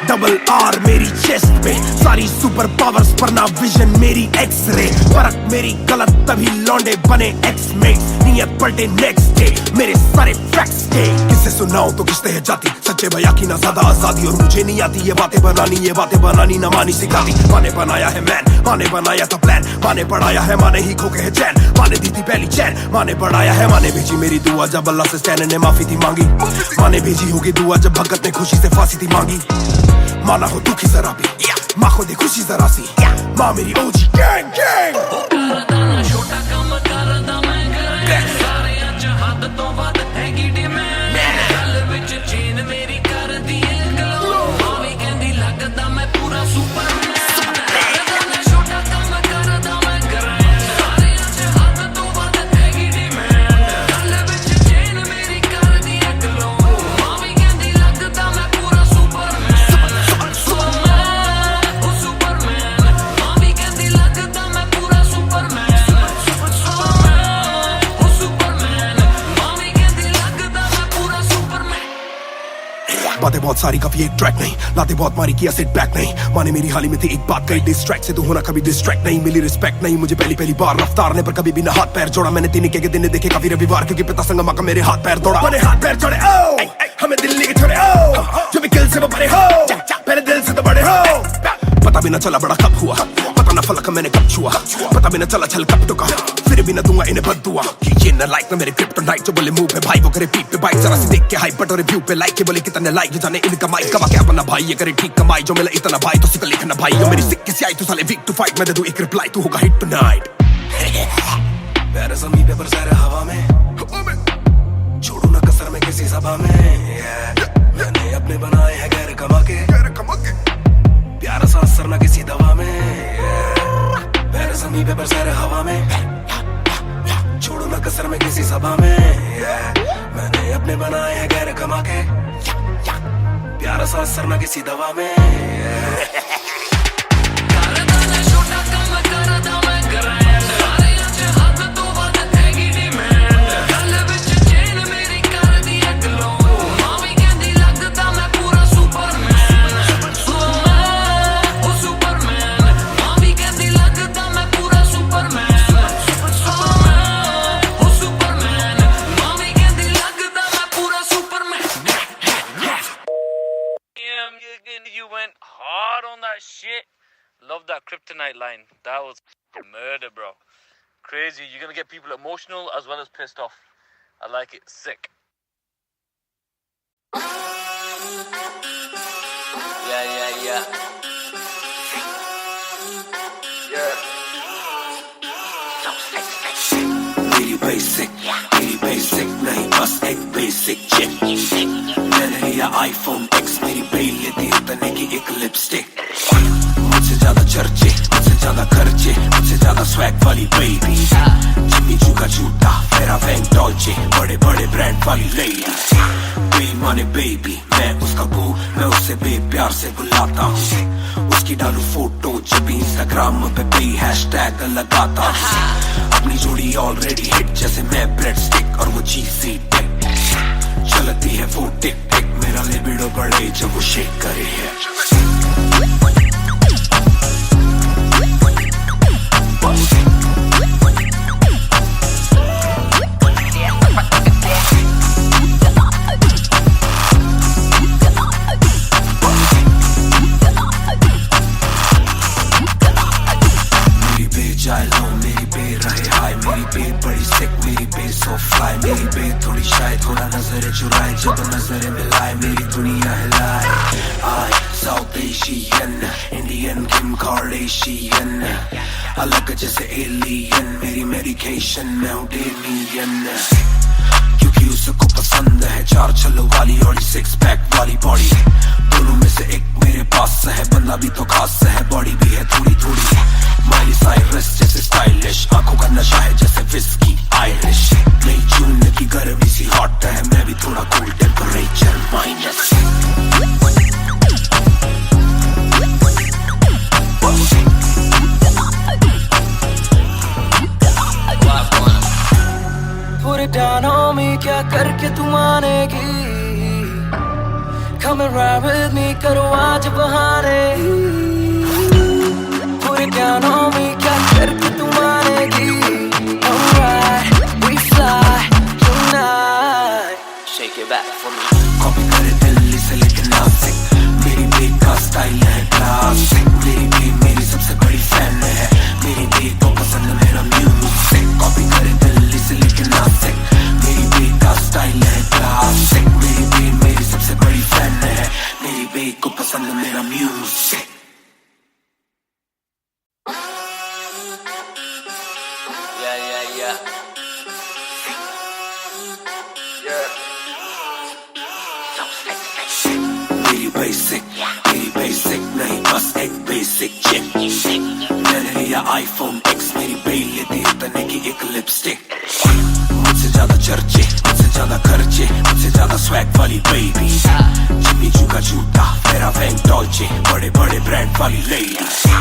A: डबल आर मेरी चेस्ट पे सारी सुपर पावर्स पर ना विजन मेरी एक्स-रे फर्क मेरी गलत तभी लौंडे बने एक्स-मेट्स नियत पलटे नेक्स्ट डे मेरे सारे फैक्ट्स के किससे सुनाऊं तो किसते है जाती सच्चे भैया की ना ज्यादा आजादी और मुझे नहीं आती ये बातें बनानी ना मानी सिखाती माने बनाया है मैन माने बनाया था प्लान माने पढ़ाया है माने ही खो के है चैन माने दी थी पहली चैन माने पढ़ाया है माने भेजी मेरी दुआ जब अल्लाह से स्टैन ने माफी थी मांगी माने भेजी होगी दुआ जब भगत ने खुशी से फांसी थी मांगी माना हो दुखी जरा भी माँ को दे खुशी जरा सी माँ मेरी ओजी गैंग गैंग
E: ਕਰਦਾ ਨਾ ਛੋਟਾ ਕੰਮ ਕਰਦਾ ਮੈਂ ਕਰਾਂ ਸਾਰੇ ਅੱਜ ਹੱਦ ਤੋਂ ਵੱਧ ਹੈਗੀ ਡਿਮਾਂਡ ਗੱਲ ਵਿੱਚ ਚੇਨ ਮੇਰੀ ਕਰਦੀ ਏ ਗਲੋ ਮਾਵੀ ਕਹਿੰਦੀ ਲੱਗਦਾ ਮੈਂ ਪੂਰਾ ਸੁਪਰਮੈਨ ਕਰਦਾ ਨਾ ਛੋਟਾ ਕੰਮ ਕਰਦਾ ਮੈਂ ਕਰਾਂ ਸਾਰੇ ਅੱਜ ਹੱਦ ਤੋਂ ਵੱਧ ਹੈਗੀ ਡਿਮਾਂਡ ਗੱਲ ਵਿੱਚ ਚੇਨ ਮੇਰੀ ਕਰਦੀ ਏ ਗਲੋ ਮਾਵੀ ਕਹਿੰਦੀ ਲੱਗਦਾ ਮੈਂ ਪੂਰਾ ਸੁਪਰਮੈਨ
A: बातें बहुत सारी कभी एक ट्रैक नहीं लाते बहुत मारी किया सेट बैक नहीं माने मेरी हाल ही में थी एक बात कही डिस्ट्रैक्ट से तू होना कभी डिस्ट्रैक्ट नहीं मिली रिस्पेक्ट नहीं मुझे पहली बार रफ्तार ने पर कभी भी ना हाथ पैर जोड़ा मैंने तीन के दिन देखे काफी रविवार क्योंकि पिता संगमा का मेरे हाथ पैर दौड़ा मैंने हाथ पैर जोड़े ओ हमें दिल्ली के छोड़े ओ जो भी किल से वो बड़े हो पहले दिल से तो बड़े हो पता भी ना चला बड़ा कब हुआ पता ना फलक मैंने कब छुआ पता भी ना चला छल कब टुका फिर भी ना दूंगा इन्हें बददुआ ये ना लाइक ना मेरे क्रिप्टोनाइट जो बोले मुंह पे भाई वो करे पीठ पे बाइक जरा सी देख के हाइप बट और रिव्यू पे लाइक के बोले कितने लाइक ये जाने इनका माइक कमा क्या बना भाई ये करे ठीक कमाई जो मिला इतना भाई तो सिक्का लिखना भाई जो मेरी सिक्के से आई तू साले वीक टू फाइट मैं दे दूं एक रिप्लाई तू होगा हिट टुनाइट
D: पैर ज़मीन पे बरसा रहा हवा में छोड़ू ना कसर में किसी सभा में मैंने अपने बनाए हैं गैर कमा के प्यारा सा असर ना किसी दवा में पैर ज़मीन पे बरसा रहा हवा में छोड़ू ना कसर में किसी सभा में मैंने अपने बनाए हैं गैर कमा के तेरा सा असर ना किसी दवा में
G: You went hard on that shit. Love that kryptonite line. That was murder, bro. Crazy. You're gonna get people emotional as well as pissed off. I like it. Sick.
E: Yeah.
C: मेरी basic नहीं बस एक basic chick मैंने लिया iPhone X मेरी bell लेती उतरने की एक लिपस्टिक मुझसे ज्यादा चर्चे मुझसे ज्यादा खर्चे मुझसे ज्यादा स्वैग वाली बेबी जिम्मी चू का जूता फेरा वैंग डॉल्चे बड़े बड़े ब्रांड वाली लेडी बेईमाने बेबी मैं उसका बू मैं उसे बेप्यार से बुलाता हूँ उसकी डालू फोटो जब इंस्टाग्राम पे पे हैशटैग लगाता हूँ अपनी जोड़ी ऑलरेडी हिट जैसे मैं ब्रेड स्टिक और वो चीज़ी टिक चलती है वो टिक टिक मेरा लिबिडो बढ़े जब वो शेक करे है मेरी बे थोड़ी शायद थोड़ा नजरे चुराए जब नजरे मिलाए मेरी दुनिया हिलाए आई साउथ एशियन इंडियन किम कार्डेशियन अलग जैसे एलियन मेरी मेडिकेशन मैं हूँ डेमियन क्योंकि उसको पसंद है चार छल्लो वाली और सिक्स पैक वाली बॉडी दोनों में से एक मेरे पास है बंदा भी तो खास है बॉडी भी है थोड़ी थोड़ी माइली साइरस जैसे स्टाइलिश आंखों का नशा है जैसे विस्की आयरिश नई जून की गर्मी सी हॉट है मैं भी थोड़ा cool temperature minus
I: Put it down on me क्या करके तू मानेगी Come and ride with me करो आज बहाने Put it down on me क्या करके तू मानेगी Alright we fly tonight
E: Shake it back for me.
C: Copy करे दिल्ली से लेके नासिक मेरी बेग का स्टाइल है क्लासिक मेरी बेग मेरी सबसे बड़ी फैन है मेरी बेग को पसंद मेरा म्यूजिक कॉपी करे दिल्ली से लेके नासिक मेरी बेग का स्टाइल है क्लासिक मेरी बेग मेरी सबसे बड़ी फैन है मेरी बेग को पसंद मेरा म्यूजिक
E: Yeah.
C: मेरी बेसिक नहीं बस एक बेसिक चिक मैंने लिया iPhone X मेरी बेल लेती उतरने की एक लिपस्टिक मुझसे ज्यादा चर्चे मुझसे ज्यादा खर्चे मुझसे ज्यादा स्वैग वाली बेबी जिम्मी चू का जूता फेरा वैंग डॉल्चे बड़े बड़े ब्रांड वाली लेडी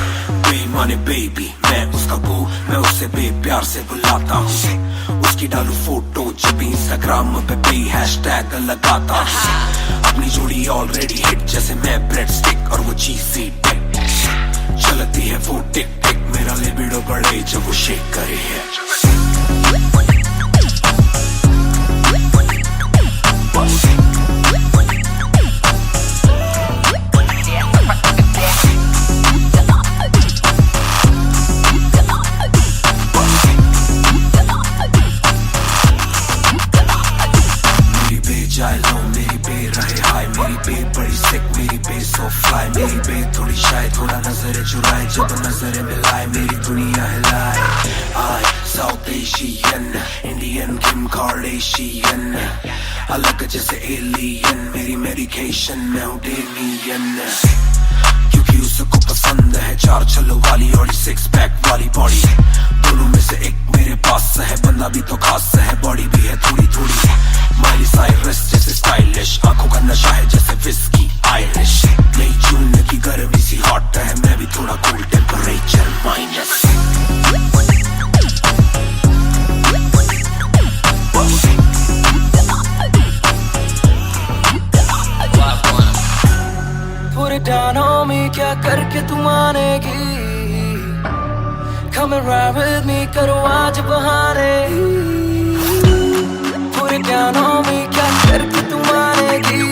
C: बेईमाने बेबी मैं उसका बू मैं उसे बेप्यार से बुलाता हूँ उसकी डालू फोटो जब इंस्टाग्राम पे पे हैशटैग लगाता हूँ अपनी जोड़ी ऑलरेडी हिट जैसे मैं ब्रेड स्टिक और वो चीज़ी टिक चलती है वो टिक टिक मेरा लिबिडो बढ़े जब वो शेक करे है मेरी बे रहे हाय मेरी बे बड़ी सिक मेरी बे सो फ्लाई मेरी बे थोड़ी शायद थोड़ा नजरे चुराए जब नजरे मिलाए मेरी दुनिया हिलाए आई साउथ एशियन इंडियन किम कार्डेशियन अलग जैसे एलियन मेरी मेडिकेशन मैं हूँ डेमियन क्योंकि उसको पसंद है चार छल्लो वाली और सिक्स पैक वाली बॉडी दोनों में से एक मेरे पास है बंदा भी तो खास है बॉडी भी है थोड़ी थोड़ी माइली साइरस जैसे स्टाइलिश आंखों का नशा है जैसे विस्की आयरिश मेरी जून की गर्मी सी हॉट है मैं भी थोड़ा cool temperature minus
I: Put it down on me, क्या करके तू मानेगी? Come and ride with me, करो आज बहाने. Put it down on me, क्या करके तू मानेगी?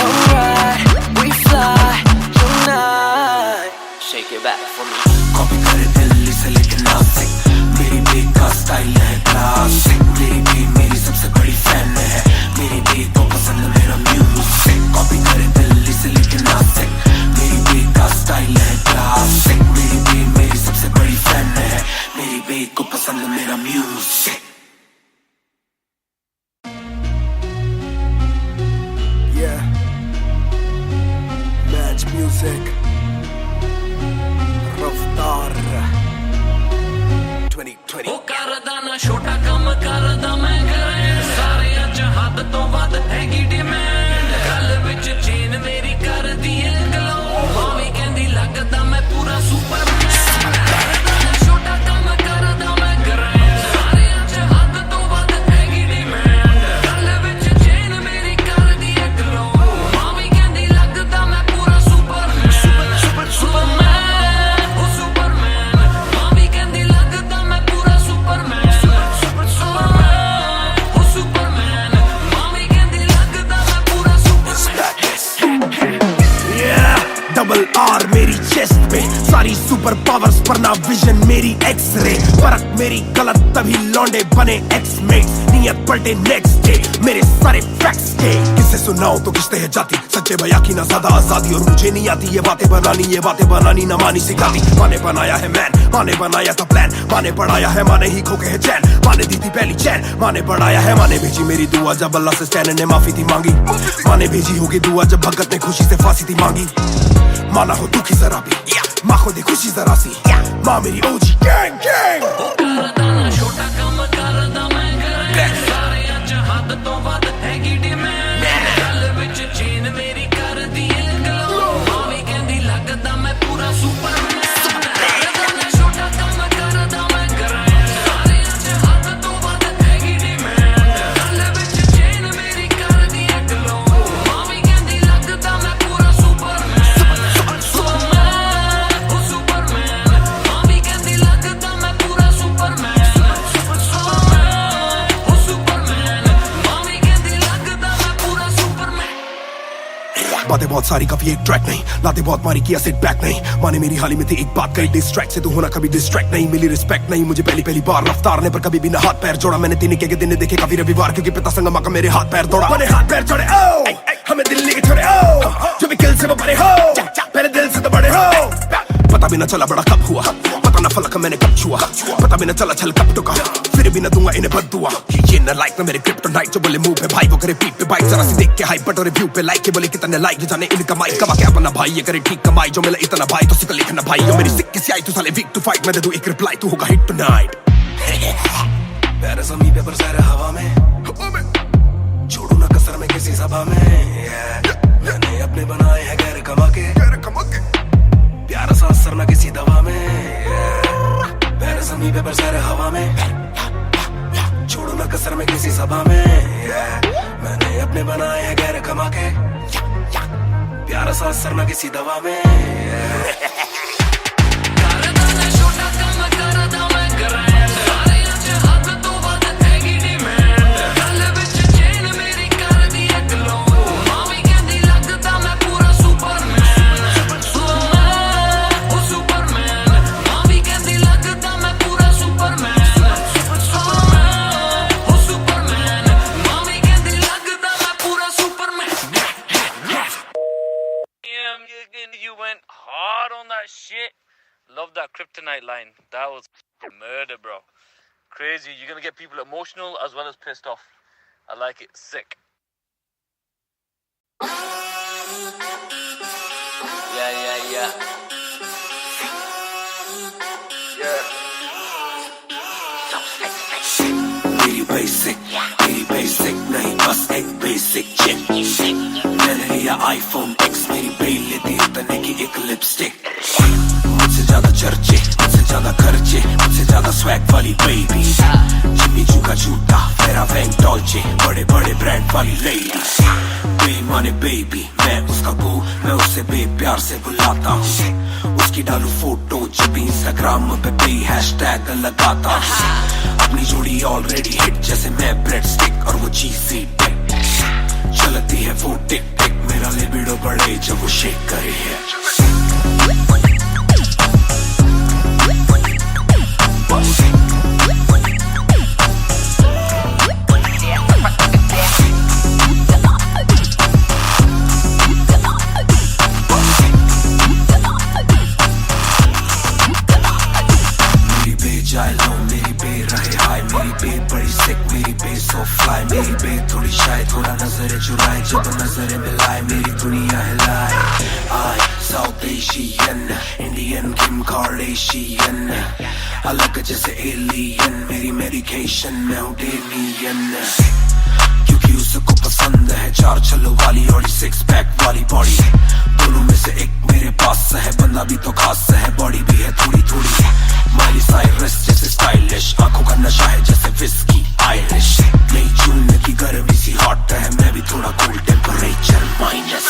I: Alright, we fly tonight.
C: Shake it back for me. Copy करे दिल्ली से लेके नासिक मेरी बेग का स्टाइल है क्लासिक मेरी बेग मेरी सबसे बड़ी फैन है मेरी बेग को पसंद मेरा म्यूजिक कॉपी करे दिल्ली से लेके नासिक मेरी बेग का स्टाइल है क्लासिक मेरी बेग मेरी सबसे बड़ी फैन है मेरी बेग को पसंद मेरा music
A: Yeah, Match Music, Raftaar 2020.
E: ਉਹ ਕਰਦਾ ਨਾ ਛੋਟਾ ਕੰਮ ਕਰਦਾ ਮੈਂ ਕਰਾਂ ਸਾਰੇ ਅੱਜ ਹੱਦ ਤੋਂ ਵੱਧ ਹੈਗੀ ਡਿਮਾਂਡ ਗੱਲ ਵਿੱਚ ਚੇਨ ਮੇਰੀ ਕਰਦੀ ਏ ਗਲੋ ਮਾਵੀ ਕਹਿੰਦੀ ਲੱਗਦਾ ਮੈਂ ਪੂਰਾ ਸੁਪਰਮੈਨ ਕਰਦਾ ਨਾ ਛੋਟਾ ਕੰਮ ਕਰਦਾ ਮੈਂ ਕਰਾਂ ਸਾਰੇ ਅੱਜ ਹੱਦ ਤੋਂ ਵੱਧ ਹੈਗੀ ਡਿਮਾਂਡ ਗੱਲ ਵਿੱਚ ਚੇਨ ਮੇਰੀ ਕਰਦੀ ਏ ਗਲੋ ਮਾਵੀ ਕਹਿੰਦੀ ਲੱਗਦਾ ਮੈਂ ਪੂਰਾ ਸੁਪਰਮੈਨ
A: डबल आर मेरी चेस्ट पे सारी सुपर पावर्स पर ना विजन मेरी एक्सरे फर्क मेरी गलत तभी लौंडे बने एक्समेट नियत पलटे नेक्स्ट डे मेरे सारे फैक्ट्स के किससे सुनाऊं तो किसते है जाती सच्चे भैया की ना ज्यादा आजादी और मुझे नहीं आती ये बातें बनानी ना मानी सिखाती माने बनाया है मैन माने बनाया था प्लान माने पढ़ाया है माने ही खोके है चैन माने दी थी पहली चैन माने बढ़ाया है माने भेजी मेरी दुआ जब अल्लाह से स्टैन ने माफी थी मांगी माने भेजी होगी दुआ जब भगत ने खुशी से फांसी थी मांगी माना हो दुखी जरा भी माँ को दे खुशी जरा सी माँ मेरी ओजी गैंग गैंग
E: ਕਰਦਾ ਨਾ ਛੋਟਾ ਕੰਮ ਕਰਦਾ ਮੈਂ ਕਰਾਂ ਸਾਰੇ ਅੱਜ ਹੱਦ ਤੋਂ ਵੱਧ ਹੈਗੀ ਡਿਮਾਂਡ ਗੱਲ ਵਿੱਚ ਚੇਨ ਮੇਰੀ ਕਰਦੀ ਏ ਗਲੋ ਮਾਵੀ ਕਹਿੰਦੀ ਲੱਗਦਾ ਮੈਂ ਪੂਰਾ ਸੁਪਰਮੈਨ ਕਰਦਾ ਨਾ ਛੋਟਾ ਕੰਮ ਕਰਦਾ ਮੈਂ ਕਰਾਂ ਸਾਰੇ ਅੱਜ ਹੱਦ ਤੋਂ ਵੱਧ ਹੈਗੀ ਡਿਮਾਂਡ ਗੱਲ ਵਿੱਚ ਚੇਨ ਮੇਰੀ ਕਰਦੀ ਏ ਗਲੋ ਮਾਵੀ ਕਹਿੰਦੀ ਲੱਗਦਾ ਮੈਂ ਪੂਰਾ ਸੁਪਰਮੈਨ
A: बातें बहुत सारी कभी एक ट्रैक नहीं लाते बहुत मारी किया सिट बैक नहीं माने मेरी हाल ही में थी एक बात कही डिस्ट्रैक्ट से तू होना कभी डिस्ट्रैक्ट नहीं मिली रिस्पेक्ट नहीं मुझे पहली बार रफ्तार ने पर कभी भी ना हाथ पैर जोड़ा मैंने तीन के दिन देखे काफी रविवार क्योंकि पिता संगमा का मेरे हाथ पैर दौड़ा मैंने हाथ पैर जोड़े ओ हमें दिल्ली के छोड़े ओ जो भी किल से वो बड़े हो मेरे दिल से तो बड़े हो पता भी ना चला बड़ा कब हुआ पता ना फलक मैंने कब छुआ पता भी ना चला छल कब टुका फिर भी ना दूंगा इन्हें बददुआ ये ना लाइक ना मेरे क्रिप्टोनाइट जो बोले मुंह पे भाई वो करे पीठ पे बाइक जरा सी देख के हाइप बट और रिव्यू पे लाइक के बोले कितने लाइक जाने इनका माइक कमा क्या अपना भाई ये करे ठीक कमाई जो मिला इतना भाई तो सिक लिखना भाई जो मेरी सिक किसी आई तू साले वीक टू फाइट मैं दे दूं एक रिप्लाई तू होगा हिट टुनाइट
D: पैर जमी पे बरसा रहा हवा में छोड़ू ना कसर में किसी सभा में मैंने अपने बनाए हैं गैर कमा के प्यारा सा असर ना किसी दवा में पैर जमी पे बरसा रहा हवा में छोड़ू ना कसर में किसी सभा में मैंने अपने बनाए हैं गैर कमा के प्यारा सा असर ना किसी दवा में
E: ਕਰਦਾ ਨਾ ਛੋਟਾ ਕੰਮ ਕਰਦਾ ਮੈਂ ਕਰਾਂ ਸਾਰੇ ਅੱਜ ਹੱਦ ਤੋਂ ਵੱਧ ਹੈਗੀ ਡਿਮਾਂਡ ਗੱਲ ਵਿੱਚ ਚੇਨ ਮੇਰੀ ਕਰਦੀ ਏ ਗਲੋ ਮਾਵੀ ਕਹਿੰਦੀ ਲੱਗਦਾ ਮੈਂ ਪੂਰਾ ਸੁਪਰਮੈਨ ਉਹ ਸੁਪਰਮੈਨ ਮਾਵੀ ਕਹਿੰਦੀ ਲੱਗਦਾ ਮੈਂ ਪੂਰਾ ਸੁਪਰਮੈਨ ਉਹ ਸੁਪਰਮੈਨ ਮਾਵੀ ਕਹਿੰਦੀ ਲੱਗਦਾ ਮੈਂ ਪੂਰਾ Superman
G: You went hard on that shit. Love that Kryptonite line. That was murder, bro. Crazy. You're gonna get people emotional as well as pissed off. I like it. Sick.
C: Yeah. मेरी basic नहीं बस एक basic chick मैंने लिया iPhone X की एक lipstick, मुझसे ज्यादा चर्चे, मुझसे ज्यादा खर्चे, मुझसे ज्यादा स्वैग वाली बेबी, जिम्मी चू का जूता, फेरा वैंग डॉल्चे, बड़े बड़े ब्रांड वाली लेडीज, बेमाने बेबी, मैं उसका बू, मैं उसे बेप्यार से बुलाता हूँ, उसकी डालू फोटो जब भी इंस्टाग्राम पे बे हैशटैग लगाता हूँ, अपनी जोड़ी ऑलरेडी हिट जैसे मैं ब्रेड स्टिक और वो चीज़ी टिक, चलती है वो टिक टिक, मेरा लिबिडो बढ़े जब वो शेक करे है। मेरी बे रहे हाय, मेरी बे बड़ी सिक, मेरी बे सो फ्लाई, मेरी बे थोड़ी शाय, थोड़ा नजर चुराए, जब नजर मिलाए मेरी दुनिया हिलाए। आई साउथ एशियन, इंडियन किम कार्डेशियन, अलग जैसे एलियन, मेरी मेडिकेशन मैं हूँ डेलियन, क्योंकि उसको पसंद है चार छल्लों वाली और सिक्स पैक वाली बॉडी, दोनों में से एक मेरे पास है, बंदा भी तो खास है, बॉडी भी है थोड़ी थोड़ी, माइली साइरस जैसे स्टाइलिश, आंखों का नशा है जैसे विस्की आयरिश, नई जून की गर्मी सी हॉट है, मैं भी थोड़ा cool temperature minus.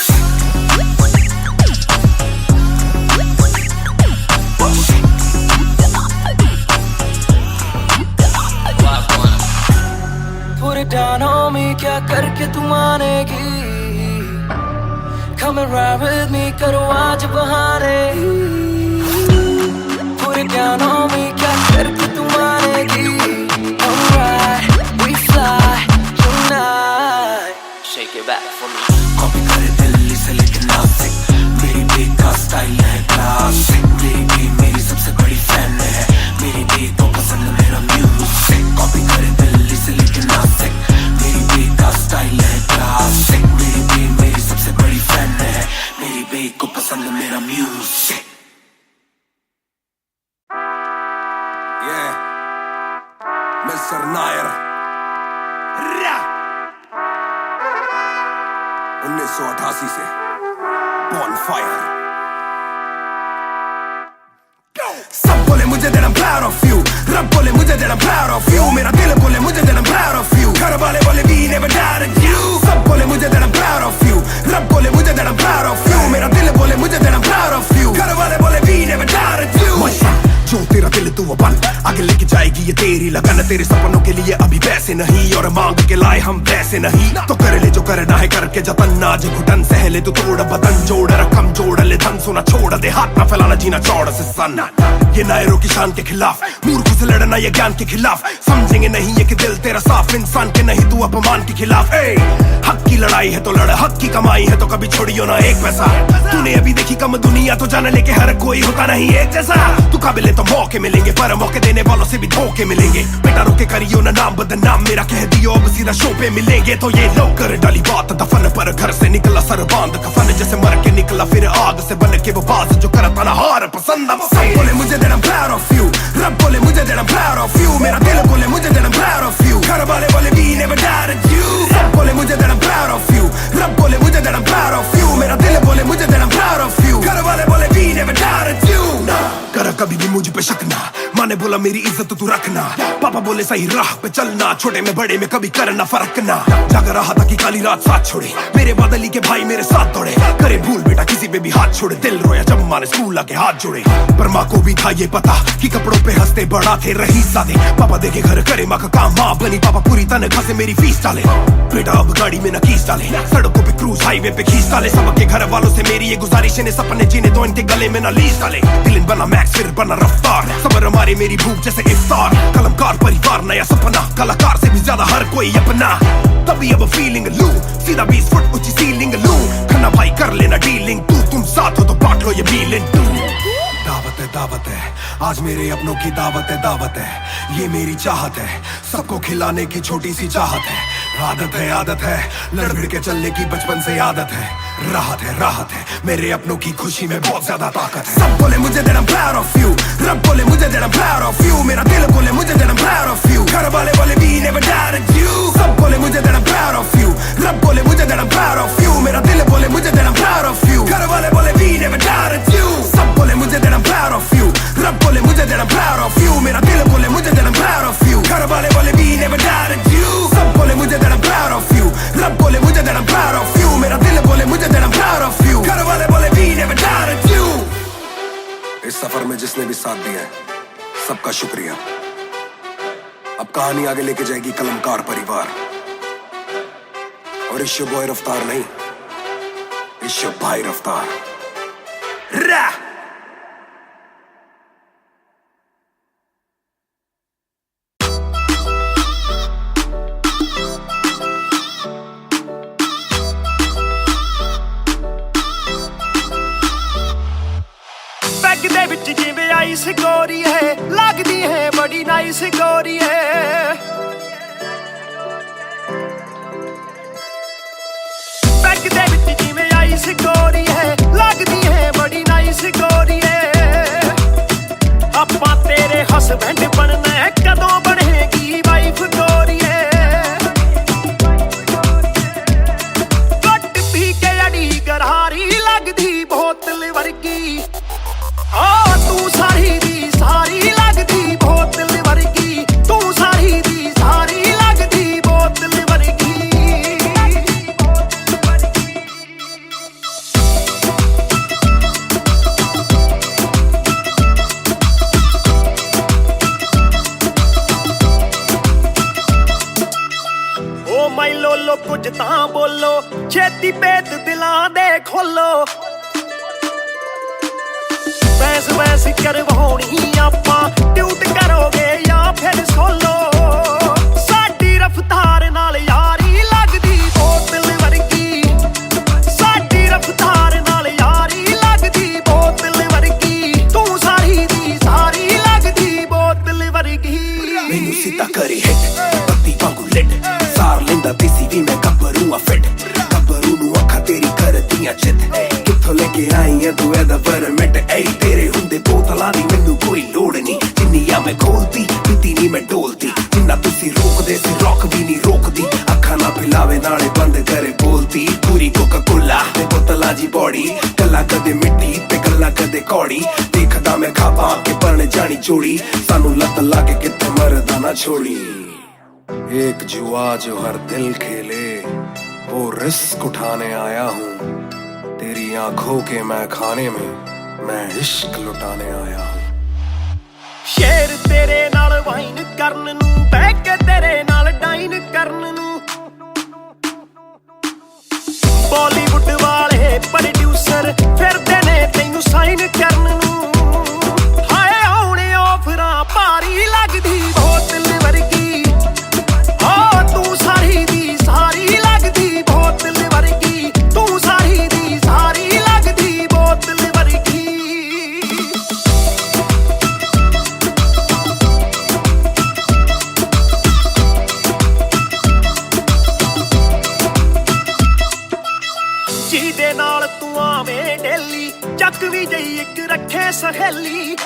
I: Put it down on me, क्या करके तू मानेगी, Come and ride with me, करो आज बहाने, Put it down on me, क्या करके तू मानेगी, Alright, we fly tonight, shake it back for me।
C: Copy करे दिल्ली से लेके नासिक, मेरी बे का स्टाइल है क्लासिक, मेरी बे मेरी सबसे बड़ी फैन है, मेरी बे को पसंद मेरा म्यूजिक, कॉपी करे दिल्ली से लेके नासिक, मेरी बे का स्टाइल है क्लासिक, मेरी बे मेरी सबसे बड़ी फैन है, मेरी बे को पसंद मेरा म्यूजिक। मिस्टर नायर 1988 से Bonfire।
A: सब बोले मुझे that I'm proud of you, रब बोले मुझे that I'm proud of you, मेरा दिल बोले मुझे that I'm proud of you, घर वाले बोले we never doubted you, सब बोले मुझे that I'm proud of you, रब बोले मुझे that I'm proud of you, मेरा दिल बोले मुझे that I'm proud of you, घर वाले बोले we never doubted you। जो तेरा दिल तू वो बन, आगे लेके जाएगी ये तेरी लगन, तेरे सपनों के लिए अभी पैसे नहीं और मांग के लाए हम पैसे नहीं, तो कर ले जो करना है करके जतन, आज घुटन सहले तू तोड़ बदन, जोड़ रकम जोड़ ले धन, सोना छोड़ दे हाथ ना फैलाना जीना चौड़ से सन, ये नायरों की शान के खिलाफ, मूर्खों से लड़ना ये ज्ञान के खिलाफ, समझेंगे नहीं ये कि दिल तेरा साफ, इंसान के नहीं तू अपमान के खिलाफ, हक की लड़ाई है तो लड़, हक की कमाई है तो कभी छोड़ियो ना एक पैसा, तूने अभी देखी कम दुनिया तो जान ले के हर कोई होता नहीं एक जैसा, तू काबिल तो मौके मिलेंगे पर मौके देने वालों से भी धोखे मिलेंगे, बेटा रोके करियो ना नाम बदनाम, मेरा कह दियो अब सीधा शो पे मिलेंगे, तो ये लो कर डाली बात दफन पर, घर से निकला सर बांध कफन, जैसे मर के निकला फिर आग से बन के वो बाज जो करता ना हार पसंद। सब बोले मुझे that I'm proud of you, रब बोले मुझे that I'm proud of you, मेरा दिल बोले मुझे that I'm proud of you, घर वाले बोले we never doubted you, सब बोले मुझे that I'm proud of you, रब बोले मुझे that I'm proud of you, मेरा दिल बोले मुझे that I'm proud of you, घर वाले बोले we never doubted you। कर कभी भी मुझ पे शक ना, माँ ने बोला मेरी इज्जत तू रखना, पापा बोले सही राह पे चलना, छोटे में बड़े में कभी करना फर्क ना, जाग रहा था कि काली रात साथ छोड़े, मेरे बादली के भाई मेरे साथ दौड़े, करे भूल बेटा किसी पे भी हाथ छोड़े, दिल रोया जब माँ ने स्कूल आके हाथ जोड़े, पर माँ को भी था ये पता कि कपड़ों पे हंसते बड़ा थे रही सादे, पापा देखे घर करे माँ का काम, माँ बनी पापा पूरी तनख्वाह से मेरी फीस डाले, बेटा अब गाड़ी में न कीस डाले, सड़कों पे क्रूज हाईवे पे खींच डाले, सबके घर वालों से मेरी ये गुजारिश है सपने जीने दो इनके गले में न लीस डाले, दिल बना मैक्स फिर बना रफ्तार, सबर हमारे मेरी भूख जैसे इफ्तार, कलमकार परिवार नया सपना, कलाकार से भी ज्यादा हर कोई अपना, तभी अब फीलिंग लू, सीधा 20 फुट ऊंची सीलिंग लू, खन्ना भाई कर लेना डीलिंग, तुम साथ हो तो बांट लो ये बीलिंग तू। दावत है आज मेरे अपनों की दावत है, ये मेरी चाहत है, सबको खिलाने की छोटी सी चाहत है, आदत है लड़ भिड़ के चलने की बचपन से आदत है, राहत है मेरे अपनों की खुशी में बहुत ज्यादा ताकत है। सब बोले मुझे that I'm proud of you, रब बोले मुझे that I'm proud of you, मेरा दिल बोले मुझे that I'm proud of you, घर वाले बोले we never doubted you, सब बोले मुझे that I'm proud of you, रब बोले मुझे that I'm proud of you, मेरा दिल बोले मुझे that I'm proud of you, घर वाले बोले we never doubted
D: जिसने भी साथ दिया है सबका शुक्रिया। अब कहानी आगे लेके जाएगी कलमकार परिवार, और इश्यो बॉय रफ्तार नहीं, इश्यो भाई रफ्तार।
F: बैग दे विच जिवें आइस गोरी है, लगदी है बड़ी नाइस गोरी है। बैग दे विच जिवें आइस गोरी है, लगदी है बड़ी नाइस गोरी है। आपां तेरे हसबैंड बनना है, कदों बनेगी वाइफ गोरी है। घट पी के अड़ी गरारी लगदी बोतल वर्गी, तू सारी दी सारी लगदी बोतल वर्गी, तू सारी दी सारी लगदी बोतल वर्गी। ओ माई लोलो कुछ तां बोलो, छेती पेत दिलां दे खोलो। बहस बहस करवाउणी आपां, ट्यूट करोगे या फिर सोलो। साडी रफ्तार नाल यारी लगदी बोतल वर्गी, साडी रफ्तार नाल यारी लगदी बोतल वर्गी, तू सारी दी सारी लगदी बोतल वर्गी।
A: मैनू सीधा करी हिट बत्ती वांगू लिट, सार लेंदा देसी भी मैं गब्बरू आ फिट। गब्बरू नू अखा तेरी करदियां चित, कित्थों लेके आई है तू एदा परमिट। ऐ तेरे हुंदे बोतलां दी मैनू कोई लोड़ नहीं, जिन्नियां मैं खोलती पीती नहीं मैं डोलती। जिन्ना तुसी रोकदे सी रॉक भी नहीं रोकदी, अखा ना पिलावे नाले बंद करे बोलती। पूरी कोका कोला ते बोतलां जी बॉडी, गल्ला कदे मिट्टी ते गल्ला कदे कौड़ी। देखदा मैं खाबा के बन जानी चोड़ी, सानू लत लाके कित्थे मरदा ना छोड़ी।
D: एक जुआ जो हर दिल खेले, वो रिस्क उठाने आया हूँ। तेरी आंखों के मैं खाने में मैं इश्क लुटाने आया हूँ।
F: शेर तेरे नाल वाइन करन नू, बह के तेरे नाल डाइन करन नू। बॉलीवुड वाले प्रोड्यूसर फिरदे ने तैनू साइन करन नू। हाय आउणे ऑफरां भारी लगदी बोतल वर्गी, तू सारी दी सारी लगदी बोतल वर्गी, तू सारी दी सारी लगदी बोतल वर्गी। ਜਿਹਦੇ ਨਾਲ ਤੂੰ ਆਵੇਂ ਡੇਲੀ, ਚੱਕ ਵੀ ਜਈ ਇੱਕ ਰੱਖੇ ਸਹੇਲੀ।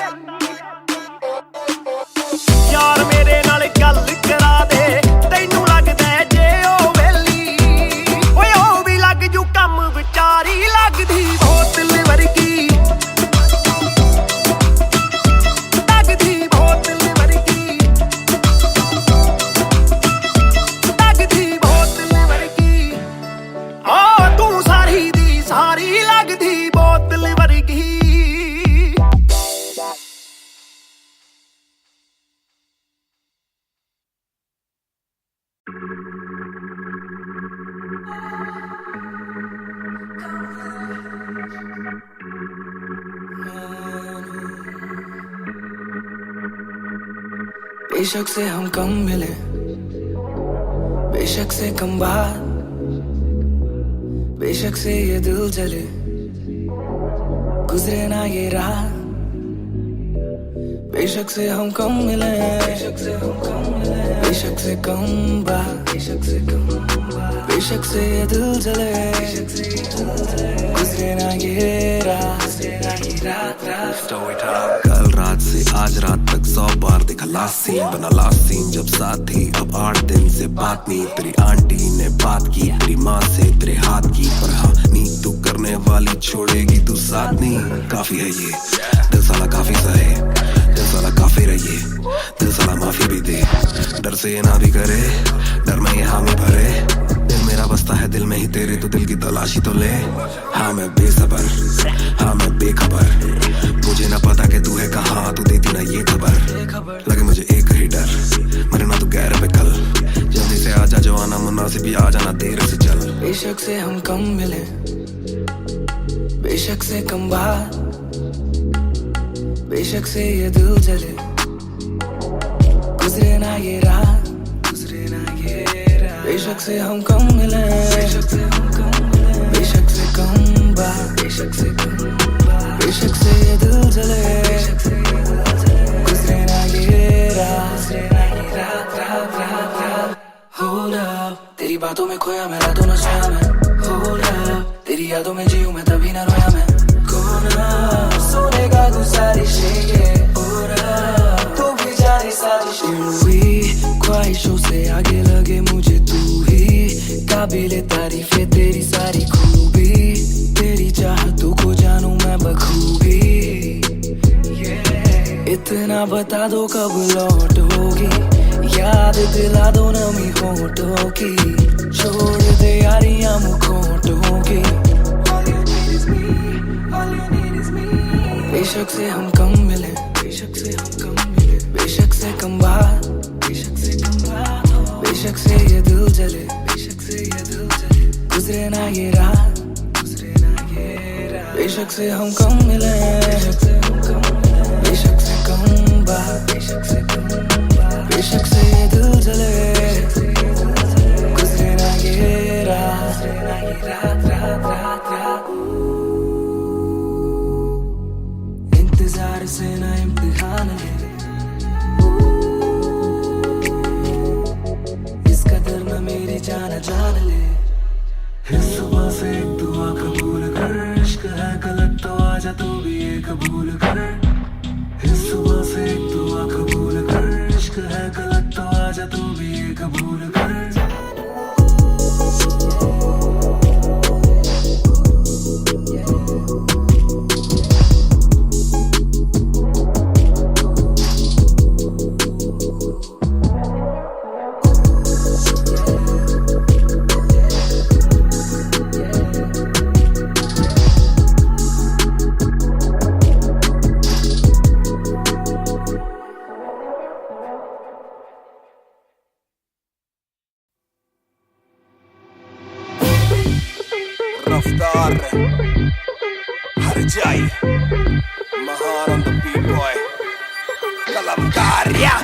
F: ਯਾਰ ਮੇਰੇ ਨਾਲ ਗੱਲ ਕਰਾ ਦੇ, ਤੈਨੂੰ ਲੱਗਦਾ ਜੇ ਉਹ ਵੇਲੀ। ਓਏ ਉਹ ਵੀ ਲੱਗ ਜੂ ਕੰਮ ਵਿਚਾਰੀ ਲੱਗਦੀ ਬੋਤਲ ਵਰਗੀ, ਲੱਗਦੀ ਬੋਤਲ ਵਰਗੀ, ਲੱਗਦੀ ਬੋਤਲ ਵਰਗੀ। ਤੂੰ ਸਾਰੀ ਦੀ ਸਾਰੀ ਲੱਗਦੀ ਬੋਤਲ ਵਰਗੀ।
I: बेशक से हम कम मिले, बेशक से कम बात, बेशक से ये दिल जले, गुजरे ना ये रात। बेशक से हम कम मिले, बेशक से हम कम मिले, बेशक से कम बात, बेशक से कम बात, बेशक से ये दिल जले, गुजरे ना ये रात,
D: स्टोरी टाइम। कल रात से आज रात तक 100 बार देखा लास्ट सीन, बना लास्ट सीन जब साथ थी। अब 8 दिन से बात नहीं, तेरी आंटी ने बात की, तेरी माँ से तेरे हाथ की। पर हाँ नी तू करने वाली छोड़ेगी तू साथ नहीं। काफी है ये दिल साला काफी सहे, दिल साला काफी रहिए, दिल साला माफी भी दे। डर से ये ना भी करे, डर में ये हामी भरे, दिल मेरा बसता है दिल में ही तेरे, तो दिल की तलाशी तो ले। हाँ मैं बेसबर, हाँ मैं बेखबर, मुझे ना पता कि तू है कहाँ, तू देती ना ये खबर। लगे मुझे एक ही डर, मरे ना तू गैर पे कल, जल्दी से आजा जो आना मुनासिब ही आ जाना देर से चल।
I: बेशक से हम कम मिले, बेशक से कम बात, बेशक से ये दिल जले, गुजरे ना ये रात, गुजरे ना ये रात। बेशक से हम कम मिले, बेशक से हम कम मिले, बेशक से कम बात, बेशक से कम बात, बेशक से ये दिल जले, बेशक से ये दिल जले, गुजरे ना ये रात, गुजरे ना ये रात, रात रात रात। Hold up, तेरी बातों में खोया मैं, रातों न सोया मैं। Hold up, तेरी यादों में जीऊं मैं, तभी ना रोया मैं। कोना सोने का गुजारिश है, तू भी जाने साजिश हुई, ख्वाहिशों से आगे लगे मुझे तू ही, काबिले तारीफ है तेरी सारी खूबी, तेरी चाहतों को जानूं मैं बखूबी। इतना बता दो कब लौटोगी, याद दिला दो नमी होठों की, छोड़ दे यारियां मुखोटों की। बेशक से हम कम मिले, बेशक से हम कम मिले, बेशक से कम बात, बेशक से कम बात, बेशक से ये दिल जले, बेशक से ये दिल जले, गुजरे ना ये रात, गुजरे ना ये रात। बेशक से हम कम मिले, बेशक से हम कम मिले, बेशक से कम बात, बेशक से कम बात, बेशक से ये दिल जले, गुजरे ना ये रात, गुजरे ना ये रात, रात रात रात। इंतजार से ना इम्तिहान ले, इस कदर में मेरी जान जान ले। इस सुबह से एक दुआ कबूल कर, इश्क है गलत तो आजा तू भी ये कबूल कर। इस सुबह से एक दुआ कबूल कर, इश्क है गलत तो आजा तू भी ये कबूल कर।
A: रफ्तार हर जाई, महान on the beat boy, कलमकार या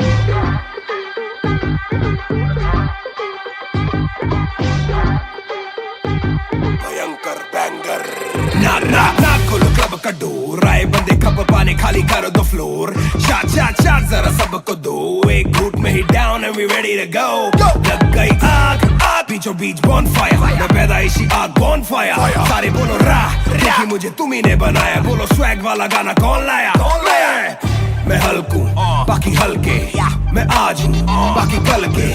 A: भयंकर बैंगर। ना ना ना खोलो क्लब का डोर, आए बंदे खप पाने खाली करो दो फ्लोर, शाट शाट शाट जरा सबको दो, एक घूट में ही down and we ready to go. लग गई आग आग बीचों बीच बॉनफायर, मैं पैदाइशी आग बॉनफायर, सारे बोलो राह देखी मुझे तुम्ही ने बनाया, बोलो स्वैग वाला गाना कौन लाया? मैं हल्कू बाकी हल्के, मैं आज हूँ बाकी कल के,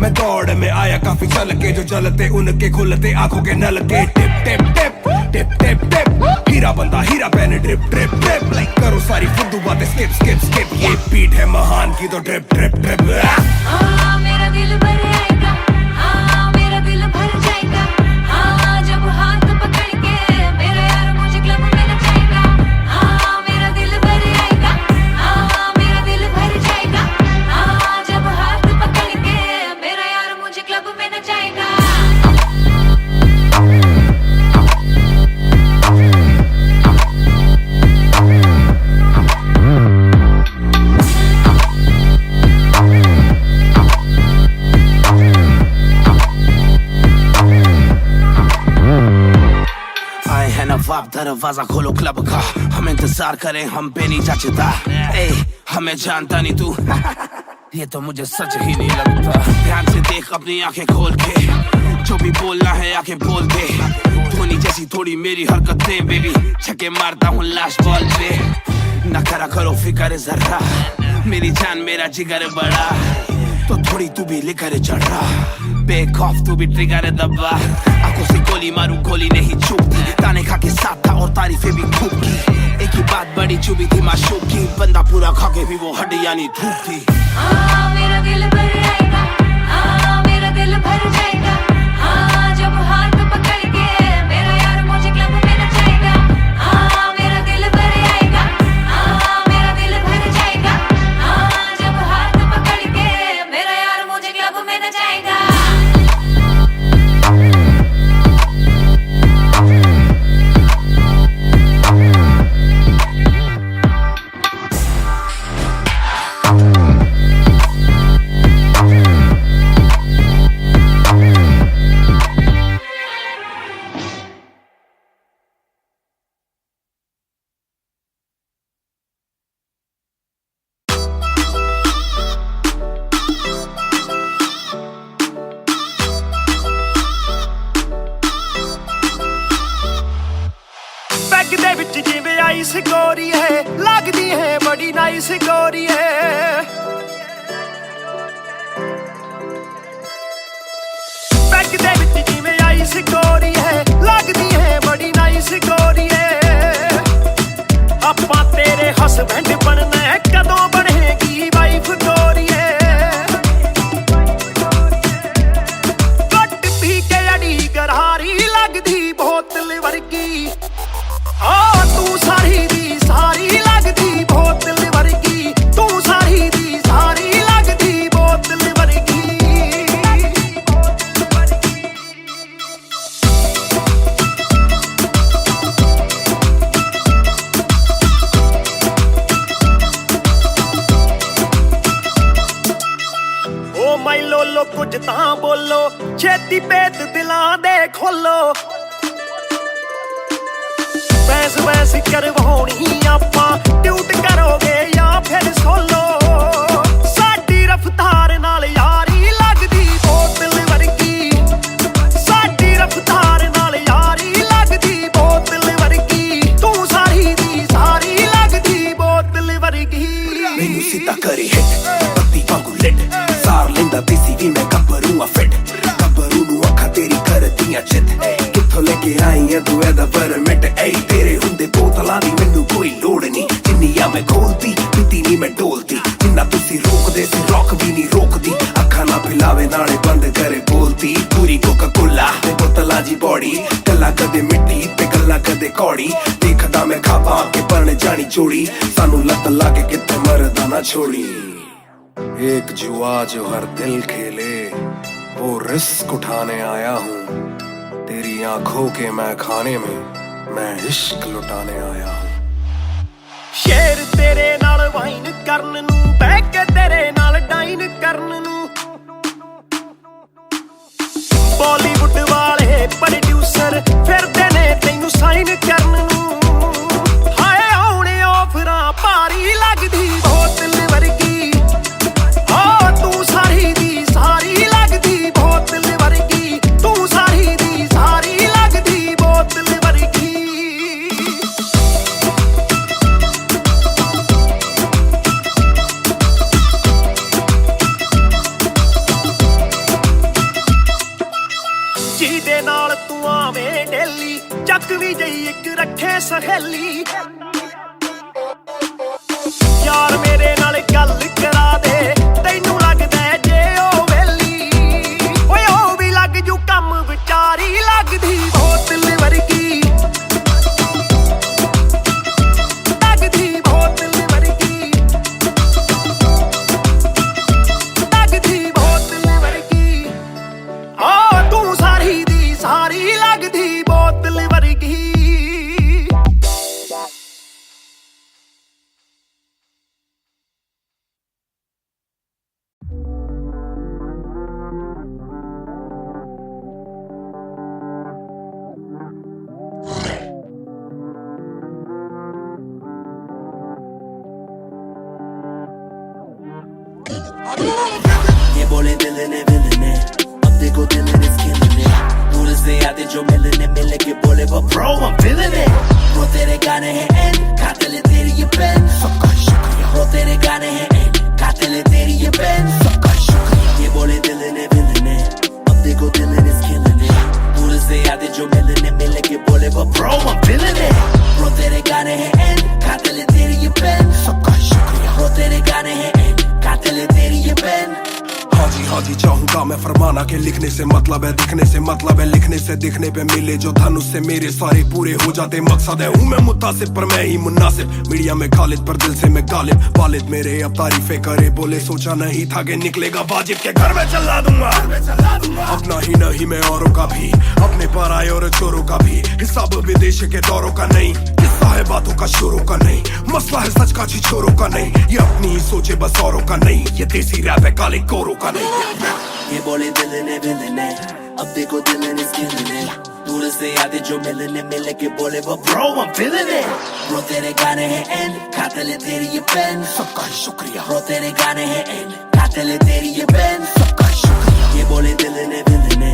A: मैं दौड़ में आया काफी चल के, जो चलते उनके खुलते आंखों के नल के। टिप टिप टिप टिप टिप टिप, हीरा बंदा हीरा पहने ड्रिप ड्रिप ड्रिप, लाइक करो सारी फुद्दू बातें स्किप स्किप स्किप, ये बीट है महान की तो ड्रिप ड्रिप ड्रिप।
B: मेरा दिल भर आएगा, मेरा दिल भर जाएगा, जब हाथ पकड़ के मेरा यार मुझे क्लब में नचाएगा। मेरा दिल भर आएगा, मेरा दिल भर जाएगा, जब हाथ पकड़ के मेरा यार मुझे क्लब में नचाएगा।
C: नवाब दरवाजा खोलो क्लब का, हम इंतजार करें हम पे नहीं जाचता, हमें जानता नहीं तू ये तो मुझे सच ही नहीं लगता। ध्यान से देख अपनी आंखें खोल के, जो भी बोलना है आके बोल दे, धोनी जैसी थोड़ी मेरी हरकतें बेबी, छक्के मारता हूँ लास्ट बॉल पे, न करा करो फिक्र जरा, मेरी जान मेरा जिगर बड़ा, तो थोड़ी तू भी लेकर चढ़ रहा, बेक ऑफ तू भी ट्रिगर दबा, आंखों से गोली मारूं गोली नहीं चूकती, ताने खा के साथ था और तारीफें भी खूब की, एक ही बात बड़ी चुभी थी माशूक की, बंदा पूरा खा के भी वो हड्डियां नहीं थूकती।
B: मेरा दिल भर आएगा, मेरा दिल भर जाएगा, जब
F: ਪੈਗ ਦੇ ਵਿੱਚ ਜਿਵੇਂ ਆਈਸ ਗੋਰੀ ਹੈ ਲੱਗਦੀ ਹੈ ਬੜੀ ਨਾਈਸ ਗੋਰੀ ਹੈ ਪੈਗ ਦੇ ਵਿੱਚ ਜਿਵੇਂ ਆਈਸ ਗੋਰੀ ਹੈ ਲੱਗਦੀ ਹੈ ਬੜੀ ਨਾਈਸ ਗੋਰੀ ਹੈ ਆਪਾਂ ਤੇਰੇ ਹਸਬੈਂਡ ਬਣਨਾ ਹੈ ਕਦੋਂ ਬਣੇਗੀ ਵਾਈਫ ਗੋਰੀ ਹੈ ਕੱਟ ਪੀ ਕੇ ਅੜੀ ਗਰਾਰੀ ਲੱਗਦੀ ਬੋਤਲ ਵਰਗੀ ਆ ਤੂੰ ਸਾਰੀ ਦੀ ਸਾਰੀ ਲੱਗਦੀ ਬੋਤਲ ਵਰਗੀ ਤੂੰ ਸਾਰੀ ਦੀ ਸਾਰੀ ਲੱਗਦੀ ਬੋਤਲ ਵਰਗੀ ਓ ਮਾਈ ਲੋਲੋ ਕੁਝ ਤਾਂ ਬੋਲੋ ਛੇਤੀ ਭੇਤ ਦਿਲਾਂ ਦੇ ਖੋਲੋ ਵੈਸ ਵੈਸ ਕਰਵਾਉਣੀ ਆਪਾਂ ਟਿਊਟ ਕਰੋਗੇ ਜਾਂ ਫਿਰ ਸੋਲੋ ਸਾਡੀ ਰਫਤਾਰ ਨਾਲ ਯਾਰੀ ਲੱਗਦੀ ਬੋਤਲ ਵਰਗੀ ਸਾਡੀ ਰਫਤਾਰ ਨਾਲ ਯਾਰੀ ਲੱਗਦੀ ਬੋਤਲ ਵਰਗੀ ਤੂੰ ਸਾਰੀ ਦੀ ਸਾਰੀ ਲੱਗਦੀ ਬੋਤਲ ਵਰਗੀ
A: ਮੈਨੂੰ ਸਿੱਧਾ ਕਰੇ ਹਿੱਟ ਬੱਤੀ ਵਾਂਗੂ ਲਿਟ ਸਾਰ ਲੈਂਦਾ ਦੇਸੀ ਵੀ ਮੈਂ ਗੱਭਰੂ ਆ ਫਿੱਟ ਗੱਭਰੂ ਨੂੰ ਅੱਖਾਂ ਤੇਰੀ ਕਰਦੀਆਂ ਚਿੱਤ ਕਿੱਥੋਂ ਲੈ ਕੇ ਆਈ ਆ ਤੂੰ ਇਹਦਾ ਪਰਮਿਟ ਏ ਤੇਰੇ ਹੁੰਦੇ ਬੋਤਲਾਂ ਦੀ ਮੈਨੂੰ ਕੋਈ ਲੋੜ ਨਹੀਂ ਜਿੰਨੀਆਂ ਮੈਂ ਖੋਲਦੀ ਪੀਤੀ ਨਹੀਂ ਮੈਂ ਡੋਲਦੀ ਜਿੰਨਾ ਤੁਸੀਂ ਰੋਕਦੇ ਸੀ ਰੋਕ ਵੀ ਨਹੀਂ ਰੋਕਦੀ ਅੱਖਾਂ ਨਾ ਪਿਲਾਵੇ ਨਾਲੇ ਬੰਦ ਕਰੇ ਬੋਲਦੀ ਪੂਰੀ ਕੋਕਾ ਕੋਲਾ ਤੇ ਬੋਤਲਾਂ ਜੀ ਬੋਡੀ ਗੱਲਾਂ ਕਦੇ ਮਿੱਟੀ ਤੇ ਗੱਲਾਂ ਕਦੇ ਕੌੜੀ ਦੇਖਦਾ ਮੈਂ ਖਾਬਾਂ ਕੇ ਬਣ ਜਾਣੀ ਚੋੜੀ ਸਾਨੂੰ ਲੱਤ ਲਾ ਕੇ ਕਿਤੇ ਮਰਦਾ ਨਾ ਛੋੜੀ
D: एक जुआ जो हर दिल खेले वो रिस्क उठाने आया हूँ तेरी आंखों के मैं खाने में मैं इश्क लुटाने आया हूँ
F: ਸ਼ੇਰ ਤੇਰੇ ਨਾਲ ਵਾਈਨ ਕਰਨ ਨੂੰ ਬਹਿ ਕੇ ਤੇਰੇ ਨਾਲ ਡਾਈਨ ਕਰਨ ਨੂੰ ਬਾਲੀਵੁੱਡ ਵਾਲੇ ਪ੍ਰੋਡਿਊਸਰ ਫਿਰਦੇ ਨੇ ਤੈਨੂੰ ਸਾਈਨ ਕਰਨ ਨੂੰ ਹਾਏ ਆਉਣੇ ਆਫਰਾਂ ਭਾਰੀ ਲੱਗਦੀ ਬੋਤਲ ਵਰਗੀ ਆ ਤੂੰ ਸਾਰੀ ਦੀ ਸਾਰੀ ਲੱਗਦੀ ਬੋਤਲ ਵਰਗੀ ਤੂੰ ਸਾਰੀ ਦੀ ਸਾਰੀ ਲੱਗਦੀ ਬੋਤਲ ਵਰਗੀ ਜਿਹਦੇ ਨਾਲ ਤੂੰ ਆਵੇਂ ਡੇਲੀ ਚੱਕ ਵੀ ਜਈ ਇੱਕ ਰੱਖੇ ਸਹੇਲੀ ਯਾਰ ਮੇਰੇ ਨਾਲ ਗੱਲ ਕਰਾ ਦੇ ਤੈਨੂੰ ਲੱਗਦਾ ਜੇ ਉਹ ਵੇਲੀ ਓਏ ਉਹ ਵੀ ਲੱਗ ਜੂ ਕੰਮ ਵਿਚਾਰੀ ਲੱਗਦੀ ਬੋਤਲ ਵਰਗੀ ਲੱਗਦੀ ਬੋਤਲ ਵਰਗੀ ਲੱਗਦੀ ਬੋਤਲ ਵਰਗੀ ਆ ਤੂੰ ਸਾਰੀ ਦੀ ਸਾਰੀ ਲੱਗਦੀ ਬੋਤਲ ਵਰਗੀ
C: ये बोले दिल ने विल ने अब देखो दिल is killing it दूर से आते जो मिलने मिले के बोले but bro I'm feeling it bro तेरे गाने हैं एन कातिल है तेरी ये पेन सबका शुक्रिया bro तेरे गाने हैं एन कातिल है तेरी ये पेन सबका शुक्रिया ये बोले दिल ने विल ने अब देखो दिल is killing it दूर से आते जो मिलने मिले के बोले but bro I'm feeling it bro तेरे गाने हैं एन कातिल है तेरी ये पेन सबका शुक्रिया bro तेरे गाने हैं एन कातिल है तेरी ये पेन
D: हाँ जी चाहूंगा मैं फरमाना के लिखने से मतलब है दिखने से मतलब है लिखने से दिखने पे मिले जो धनुष से मेरे सारे पूरे हो जाते मकसद है हूँ मैं मुतासिब पर मैं ही मुनासिब मीडिया में खालिद पर दिल से मैं गालिब वालिद मेरे अब तारीफे करे बोले सोचा नहीं था कि निकलेगा वाजिब के घर में चला दूंगा अपना ही नहीं मैं औरों का भी अपने पर आए और चोरों का भी हिसाब विदेश के दौरों का नहीं किस्सा है बातों का शोरों का नहीं मसला है सच का छिछोरों का नहीं ये अपनी ही सोचे बस औरों का नहीं ये देसी रैप है काले कोरों का नहीं
C: ये बोले दिल ने विल ने अब देखो दिल is killing it दूर से आते जो मिलने मिले के बोले but bro I'm feeling it bro तेरे गाने हैं एन कातिल है तेरी ये पेन सबका शुक्रिया bro तेरे गाने हैं एन कातिल है तेरी ये पेन सबका शुक्रिया ये बोले दिल ने विल ने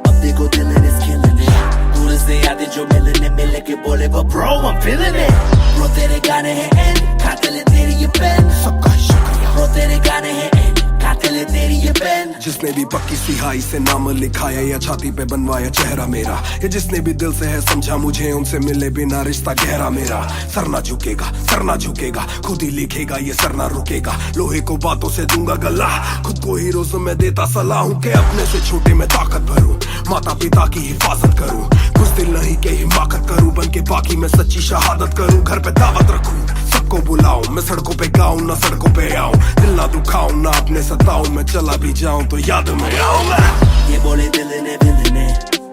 C: अब देखो दिल is killing it दूर से आते जो मिलने मिल के बोले वो bro I'm feeling it bro तेरे गाने हैं एंड खाते ले तेरी ये पेन सबका शुक्रिया bro तेरे गाने हैं एंड खाते ले तेरी ये पेन
D: जिसने भी पक्की सिहाई से नाम लिखाया या छाती पे बनवाया चेहरा मेरा या जिसने भी दिल से है समझा मुझे उनसे मिले बिना रिश्ता गहरा मेरा सर ना झुकेगा खुद ही लिखेगा ये सर ना रुकेगा लोहे को बातों से दूंगा गला खुद को हीरोज़ में देता सलाह हूं कि अपने से छोटे में ताकत भरूं माता पिता की हिफाजत करूं कुछ दिल नहीं के हिमाकत करूं बन के बाकी मैं सच्ची शहादत करूं घर पे दावत रखूं सबको बुलाऊं मैं सड़कों पे गाऊं ना सड़कों पे आऊं दिल ना दुखाऊं ना अपने सताऊं मैं चला भी जाऊं तो याद में आऊंगा
C: ये बोले दिल ने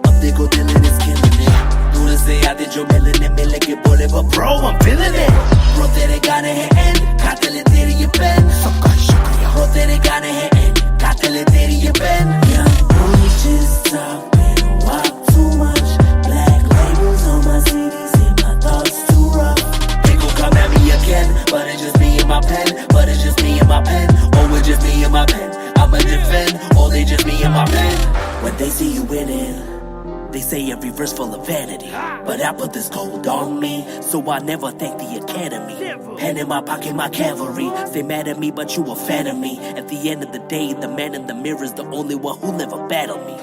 C: अब देखो दिल ने खिलने दूर से आते जो मिलने मिल के बोले वो bro I'm feeling it bro तेरे गाने हैं एंड खाते ले तेरी ये पेन सबका शुक्रिया bro तेरे गाने हैं एंड खाते ले तेरी ये pen just talking walk too much black labels on my CDs and my thoughts too rough they gon' come at me again but it's just me and my pen but it's just me and my pen oh it's just me and my pen I'ma defend oh they just me and my pen when they see you winning they say every verse full of vanity but I put this gold on me so I never thank the academy pen in my pocket my cavalry stay mad at me but you a fan of me at the end of the day the man in the mirror is the only one who never battled me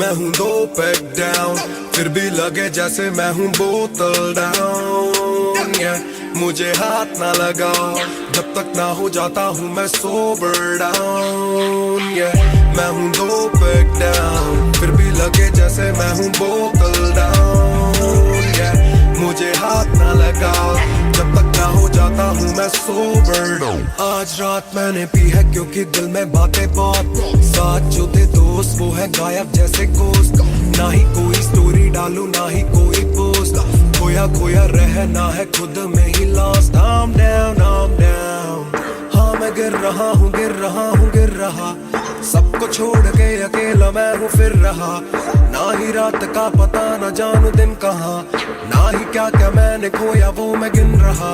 D: मैं हूँ 2 pack down फिर भी लगे जैसे मैं हूँ बोतल down मुझे हाथ ना लगाओ जब तक ना हो जाता हूँ मैं सोबर डाउन मैं हूँ 2 पैक डाउन फिर भी लगे जैसे मैं हूँ बोतल डाउन मुझे हाथ ना लगाओ जब तक ना हो जाता हूँ मैं सोबर डाउन आज रात मैंने पी है क्योंकि दिल में बातें बहुत साथ जो थे दोस्त वो है गायब जैसे गोश्त ना ही कोई स्टोरी डालूं ना ही कोई पोस्ट खोया खोया रहना है खुद में ही लॉस्ट I'm down हाँ मैं गिर रहा सबको छोड़ के अकेला मैं हूँ फिर रहा ना ही रात का पता ना जानू दिन कहाँ ना ही क्या क्या मैंने खोया वो मैं गिन रहा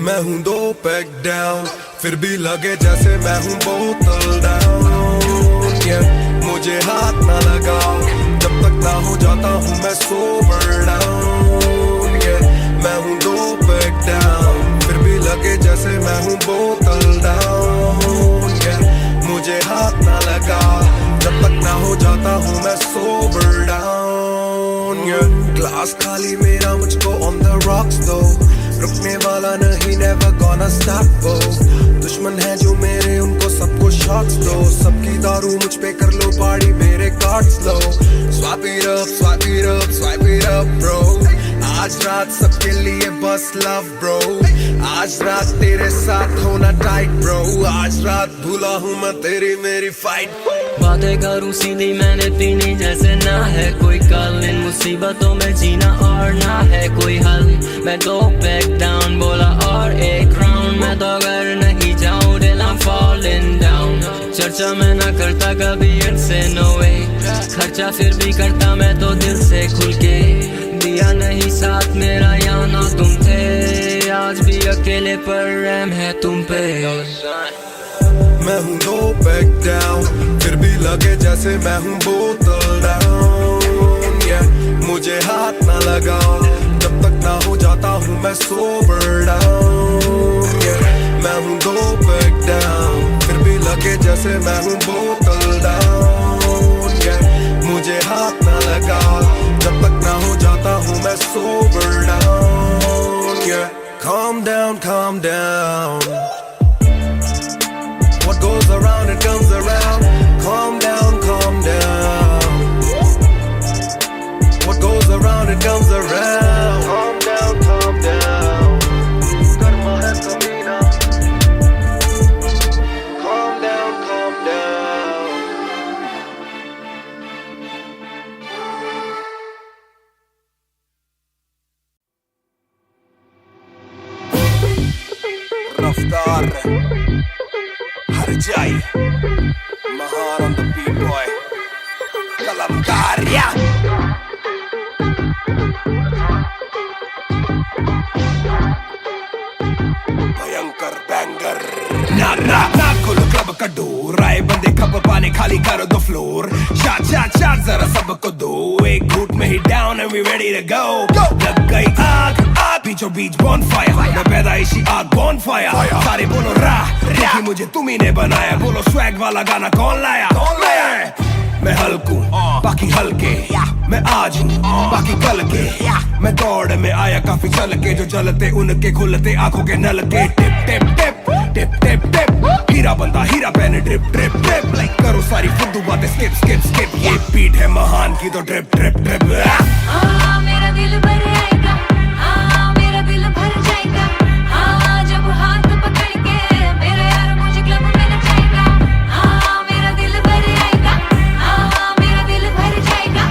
D: मैं हूँ 2 पैक डाउन फिर भी लगे जैसे मैं हूँ बोतल डाउन मुझे हाथ ना लगाओ जब तक ना हो जाता हूँ मैं सोबर डाउन मैं हूँ 2 पैक डाउन फिर भी लगे जैसे मैं हूँ बोतल डाउन मुझे हाथ ना लगाओ जब तक ना हो जाता हूँ मैं सोबर डाउन ग्लास खाली मेरा मुझको ऑन द रॉक्स दो रुकने वाला नहीं never gonna stop वो दुश्मन है जो मेरे उनको सबको शॉट्स दो सबकी दारू मुझ पे कर लो पार्टी मेरे cards low swipe it up bro आज रात सबके लिए बस लव ब्रो आज रात तेरे साथ होना टाइट ब्रो आज रात भूला हूँ मैं तेरी मेरी फाइट
E: बातें करूँ सीधी मैंने पीनी जैसे ना है कोई कल इन मुसीबतों में जीना और ना है कोई हल मैं 2 पैक डाउन बोला और एक राउंड मैं तो अगर नहीं जाऊँ दिल I'm falling down चर्चा मैं ना करता कभी इनसे no way खर्चा फिर भी करता मैं तो दिल से खुल के दिया नहीं साथ मेरा यहाँ ना तुम थे आज भी अकेले पर रहम है तुम पे
D: मैं हूँ 2 पैक डाउन फिर भी लगे जैसे मैं हूँ बोतल डाउन मुझे हाथ ना लगाओ जब तक ना हो जाता हूँ मैं सोबर डाउन मैं हूँ 2 पैक डाउन फिर भी लगे जैसे मैं हूँ बोतल डाउन मुझे हाथ ना लगाओ जब तक ना हो जाता हूँ मैं sober down calm down what goes around it comes around calm down what goes around it comes around calm down
A: रफ्तार हर जाई महान on the beat boy कलमकार या भयंकर बैंगर ना ना ना खोलो क्लब का डोर आए बंदे खप पाने खाली करो दो फ्लोर शाट शाट शाट जरा सबको दो एक घूट में ही down and we ready to go लग गई आग आग बीचों बीच बॉनफायर मैं पैदाइशी आग बॉनफायर सारे बोलो रा क्योंकि मुझे तुम्ही ने बनाया बोलो स्वैग वाला गाना कौन लाया मैं हल्कू बाकी हल्के मैं आज हूँ बाकी कल के मैं दौड़ में आया काफी चल के जो चलते उनके खुलते आंखों के नल के टिप टिप टिप टिप टिप टिप हीरा बंदा हीरा पहने ड्रिप ड्रिप ड्रिप लाइक करो सारी फुद्दू बातें स्किप स्किप स्किप ये बीट है महान की तो ड्रिप ड्रिप ड्रिप
B: मेरा दिल भर आएगा मेरा दिल भर जाएगा जब हाथ पकड़ के मेरा यार मुझे क्लब में नचाएगा मेरा दिल भर आएगा मेरा दिल भर जाएगा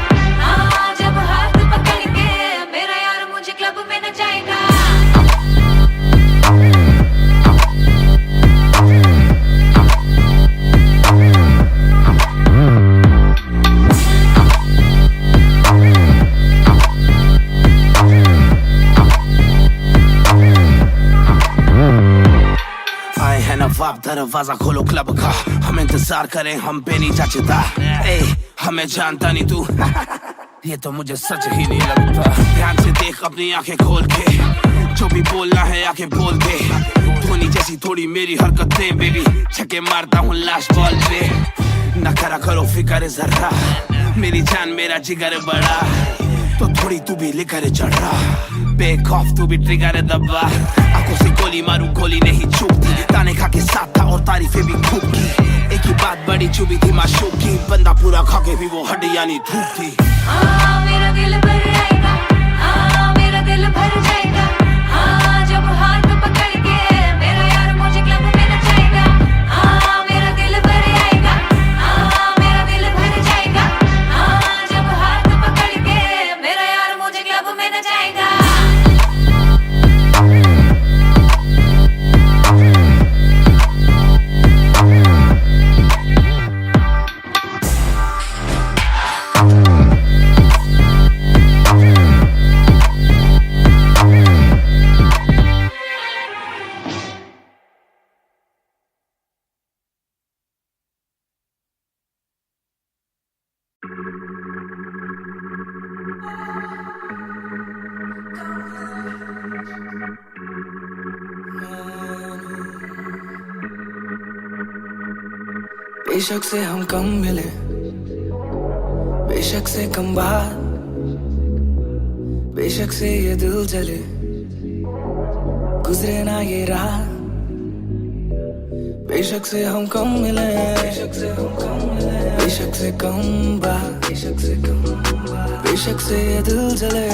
B: जब हाथ पकड़ के मेरा यार मुझे क्लब में नचाएगा
C: नवाब दरवाजा खोलो क्लब का हम इंतजार करें हम पे नहीं जचता ए हमें जानता नहीं तू ये तो मुझे सच ही नहीं लगता ध्यान से देख अपनी आंखें खोल के जो भी बोलना है आके बोल दे धोनी जैसी थोड़ी मेरी हरकतें बेबी छक्के मारता हूँ लास्ट बॉल पे न करा करो फिक्र जरा मेरी जान मेरा जिगर बड़ा तो थोड़ी तू भी लेकर चढ़ रहा बेक ऑफ तू भी ट्रिगर दबा आंखों से गोली मारूं गोली नहीं चूकती ताने खा के साथ था और तारीफें भी खूब की एक ही बात बड़ी चुभी थी माशूक की बंदा पूरा खा के भी वो हड्डियां नहीं धूप थी
B: मेरा दिल भर आएगा मेरा दिल भर जाएगा जब हाथ पकड़ के मेरा यार मुझे क्लब में नचाएगा मेरा दिल भर आएगा मेरा दिल भर जाएगा जब हाथ पकड़ के मेरा यार मुझे क्लब में नचाएगा
I: बेशक से हम कम मिले बेशक से कम बात बेशक से ये दिल जले गुजरे ना ये रात बेशक से हम कम मिले बेशक से हम कम मिले बेशक से कम बात बेशक से कम बात बेशक से ये दिल जले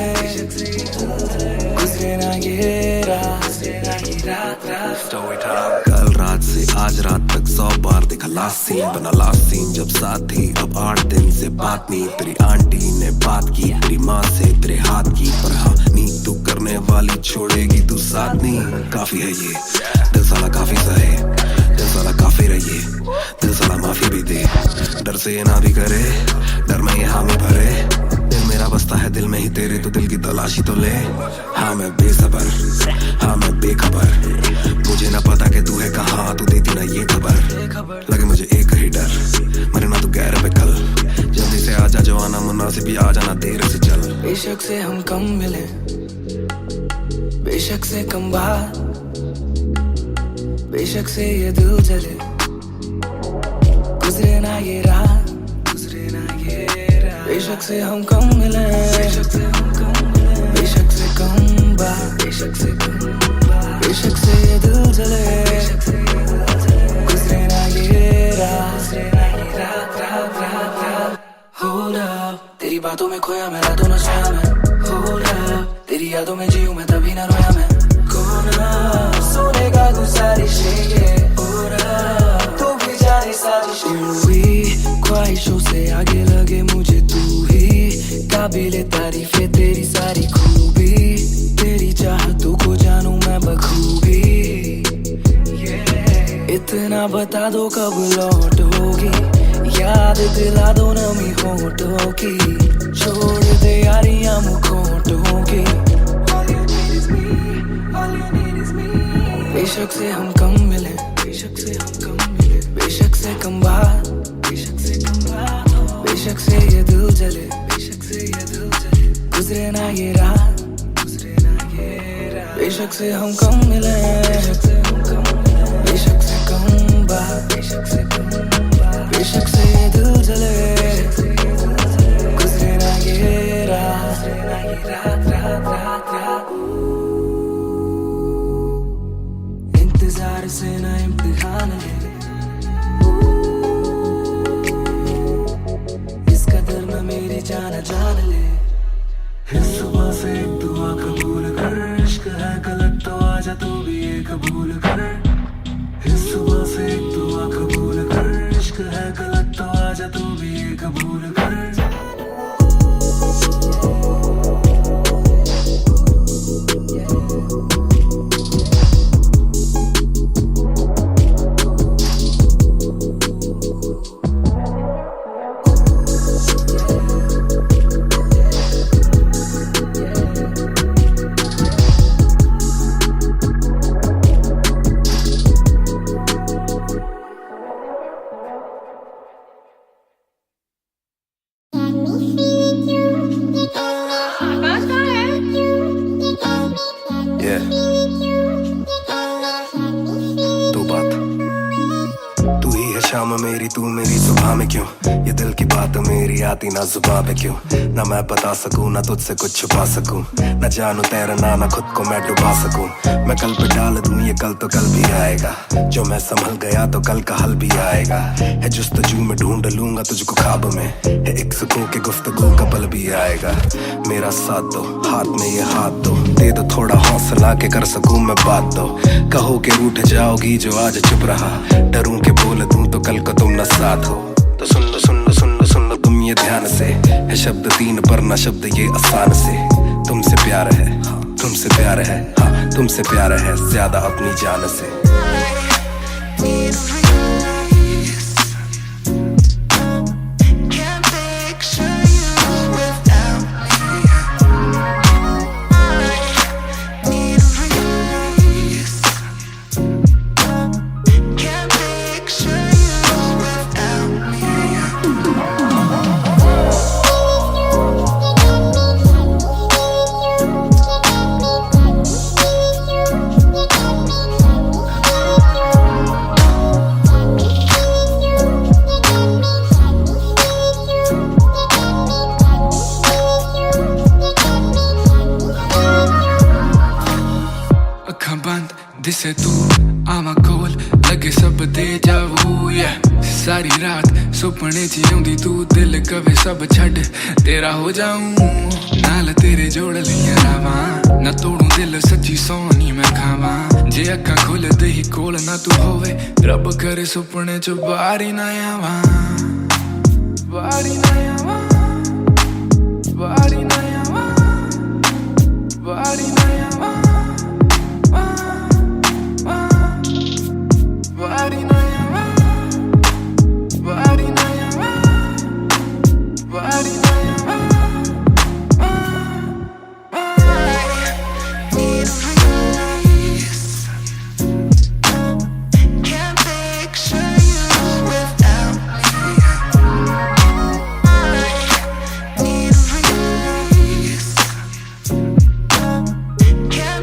I: गुजरे ना ये रात
D: कल रात से आज रात तक 100 बार देखा लास्ट सीन बना लास्ट सीन जब साथ थी अब 8 दिन से बात नहीं तेरी आंटी ने बात की तेरी माँ से तेरे हाथ की पर हाँ नी तू करने वाली छोड़ेगी तू साथ नहीं काफी है ये दिल साला काफी सहे दिल साला काफी रहिए दिल साला माफी भी दे डर से ये ना भी करे डर में ये हामी भरे दिल मेरा बसता है दिल में ही तेरे तो दिल की तलाशी तो ले हाँ मैं बेसबर हाँ मैं बेखबर मुझे ना पता कि तू है कहाँ तू देती ना ये खबर लगे मुझे एक ही डर मरे ना तू गैर पे कल जल्दी से आजा जो आना मुनासिब भी आ जाना देर से चल
I: बेशक से हम कम मिले बेशक से कम बात बेशक से ये दिल जले गुजरे ना ये रात बेशक से हम कम मिले बेशक से हम कम मिले बेशक से कम बात बेशक से कम बात बेशक से ये दिल जले गुजरे ना ये रात Hold up तेरी बातों में खोया मैं रातों न सोया मैं Hold up तेरी यादों में जीऊं मैं तभी ना रोया मैं कौन सुनेगा गुजारिश ये Hold up तू भी जाने साजिश हुई ख्वाहिशों से आगे लगे मुझे तू ही काबिले तारीफ है तेरी सारी खूबी तेरी चाहतों को जानूं मैं बखूबी इतना बता दो कब लौटोगी, याद दिला दो नमी होठों की, छोड़ दे यारियां मुखोटों की। बेशक से हम कम मिले, बेशक से हम कम मिले, बेशक से कम बात, बेशक से कम बात हो, बेशक से ये दिल जले, बेशक से ये दिल जले, गुजरे ना ये रात, गुजरे ना ये रात। बेशक से हम कम मिले, बेशक से हम कम मिले, बेशक से कम बात, बेशक से कम बात, बेशक से ये दिल जले, गुजरे ना ये रात, गुजरे ना ये रात, रात रात रात। इंतजार से ना इम्तिहान ले, इस कदर न मेरी जान जान ले। इस सुबह से एक दुआ कबूल कर, इश्क है गलत तो आजा तू भी ये कबूल कर। इस सुबह से एक दुआ कबूल कर, इश्क है गलत तो आजा तू भी ये कबूल कर।
D: मेरी तू मेरी सुबह में क्यों, ये दिल की बात मेरी आती ना जुबान पे क्यों, ना मैं बता सकूं ना तुझसे कुछ छुपा सकूं, ना जानू तैरना ना खुद को मैं डुबा सकूं। मैं कल पे डाल दूं ये कल तो कल भी आएगा, जो मैं संभल गया तो कल का हल भी आएगा। है जुस्तजू में ढूंढ लूंगा तुझको ख्वाब में, है एक सुकून के गुफ्तगू का पल भी आएगा। मेरा साथ दो, हाथ में ये हाथ दो, दे दो थोड़ा हौसला के कर सकूं मैं बात दो। कहो के रूठ जाओगी जो आज चुप रहा, डरूं के बोल दूं तो कल को तुम न साथ हो। तो सुन लो सुन लो सुन लो सुन लो तुम ये ध्यान से, है शब्द तीन पर ना शब्द ये आसान से। तुमसे प्यार है, हाँ तुमसे प्यार है, हाँ तुमसे प्यार है ज्यादा अपनी जान से।
H: दिसे तू आवा कोल लगे सब दे जाऊ, सारी रात सुपने च आउंदी तू, दिल कवे सब छड़ तेरा हो जाऊं, नाल तेरे जोड़ लिया रावा, ना तोड़ू दिल सच्ची सोनी मैं खावा। जे अक्खां खोल दे ही कोल ना तू होवे, रब करे सुपने च बारी ना आवा, बारी ना आवा, बारी ना आवा, बारी ना आवा, बारी ना आवा, बारी ना आवा, बारी ना आवा।
I: Can't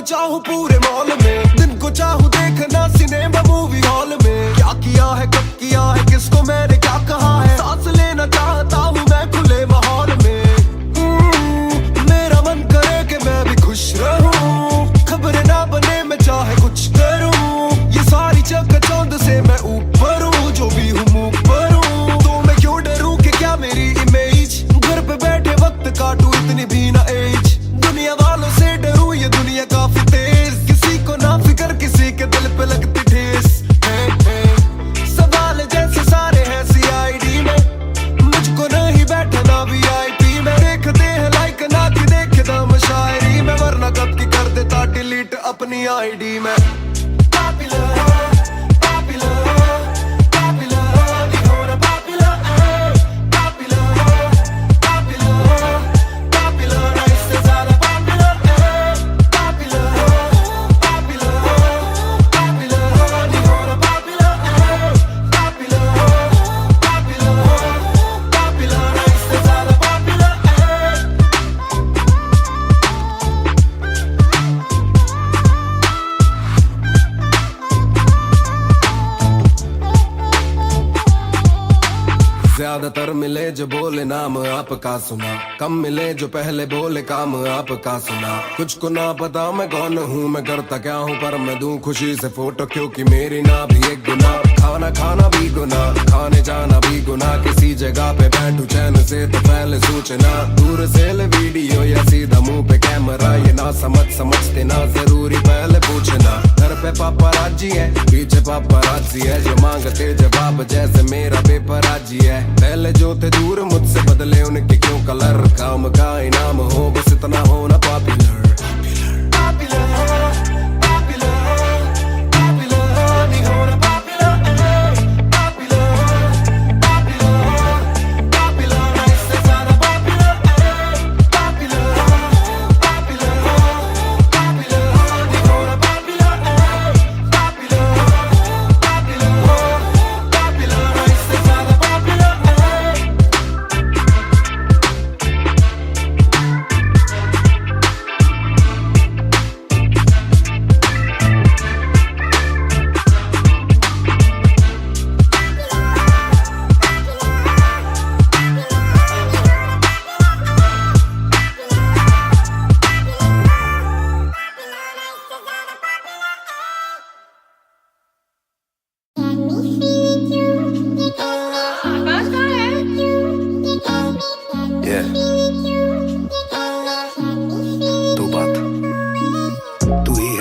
D: चाहूं पूरे मॉल में, दिन को चाहूं देखना सिनेमा मूवी हॉल में। क्या किया है कब किया है किसको मैंने क्या कहा है, सांस लेना चाहता हूं मैं खुले माहौल में। मेरा मन करे कि मैं भी खुश रहूं, खबरें ना बने मैं चाहे कुछ करूं। ये सारी चकाचौंध से मैं ऊपर हूं, जो भी हूं मुंह पर हूं। तो मैं क्यों डरूं कि क्या मेरी इमेज, घर पे बैठे वक्त काटूं इतनी भी ना एज। दुनिया वालों से डरूं ये दुनिया काफी तेज, किसी को ना फिकर किसी के दिल पे लगती ठेस। सवाल जैसे सारे हैं CID में, मुझको नहीं बैठना VIP में। देखते हैं लाइक ना कि देखे दम शायरी में, वरना कब की कर देता डिलीट अपनी ID में। ज्यादातर मिले जो बोले नाम आपका सुना, कम मिले जो पहले बोले काम आपका सुना। कुछ को ना पता मैं कौन हूँ, मैं करता क्या हूँ, पर मैं दूं खुशी से फोटो क्योंकि मेरी ना भी एक गुना। खाना खाना भी गुना, खाने जाना भी गुना। किसी जगह पे बैठूं चैन से तो पहले सूचना, दूर से ले वीडियो या सीधा मुंह पे कैमरा। ये ना समझते ना जरूरी पहले पूछना। घर पे पापराजी है पीछे पापराजी है, जो मांगते जवाब जैसे मेरा पेपराजी है। पहले जो थे दूर मुझसे बदले उनके क्यों कलर, काम का इनाम हो बस इतना होना पॉपुलर।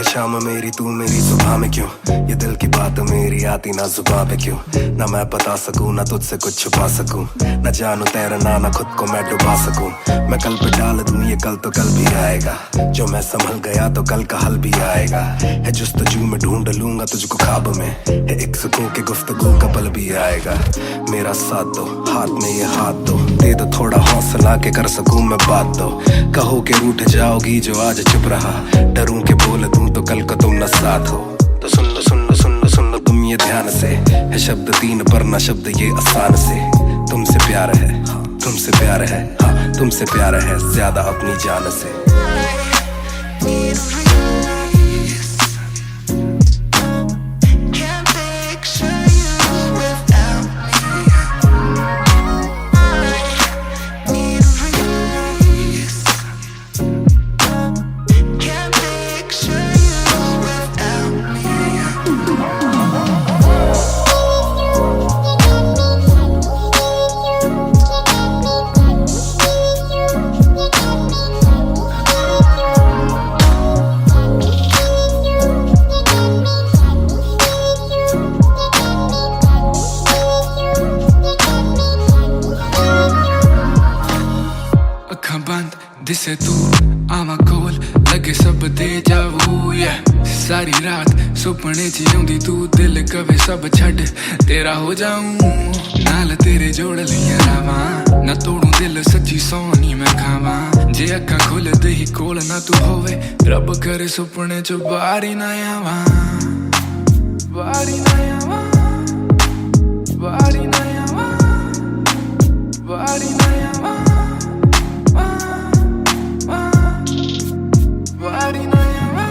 D: शाम मेरी तू मेरी सुबह में क्यों, ये दिल की बात मेरी आती ना जुबान पे क्यों। ना मैं बता सकूं ना तुझसे कुछ छुपा सकूं, न जानू तैरना ना खुद को मैं डुबा सकूं। मैं कल पे डाल दूं ये कल तो कल भी आएगा, जो मैं संभल गया तो कल का हल भी आएगा। है जुस्तजू में ढूंढ लूंगा तुझको ख्वाब में, है एक सुकून के गुफ्तगू का पल भी आएगा। मेरा साथ दो हाथ में ये हाथ दो, दे दो थोड़ा हौसला के कर सकूं मैं बात दो। कहो के रूठ जाओगी जो आज चुप रहा, डरूं के बोल दूं तो कल को तुम न साथ हो। तो सुन लो सुन लो सुन लो सुन लो तुम ये ध्यान से, है शब्द तीन पर ना शब्द ये आसान से। तुमसे प्यार है तुमसे प्यार है, हाँ तुमसे प्यार है ज्यादा अपनी जान से।
H: दिसे तू आवा कोल लगे सब दे जाऊ, सारी रात सुपने च आउंदी तू, दिल कवे सब छड़ तेरा हो जाऊं। नाल तेरे जोड़ लिया रावा, ना तोड़ू दिल सच्ची सोनी मैं खावा। जे अखा खुलदे ही कोल ना तू होवे, रब करे सुपने च बारी ना आवा, बारी ना आवा, बारी ना आवा, बारी ना आवा, बारी ना आवा।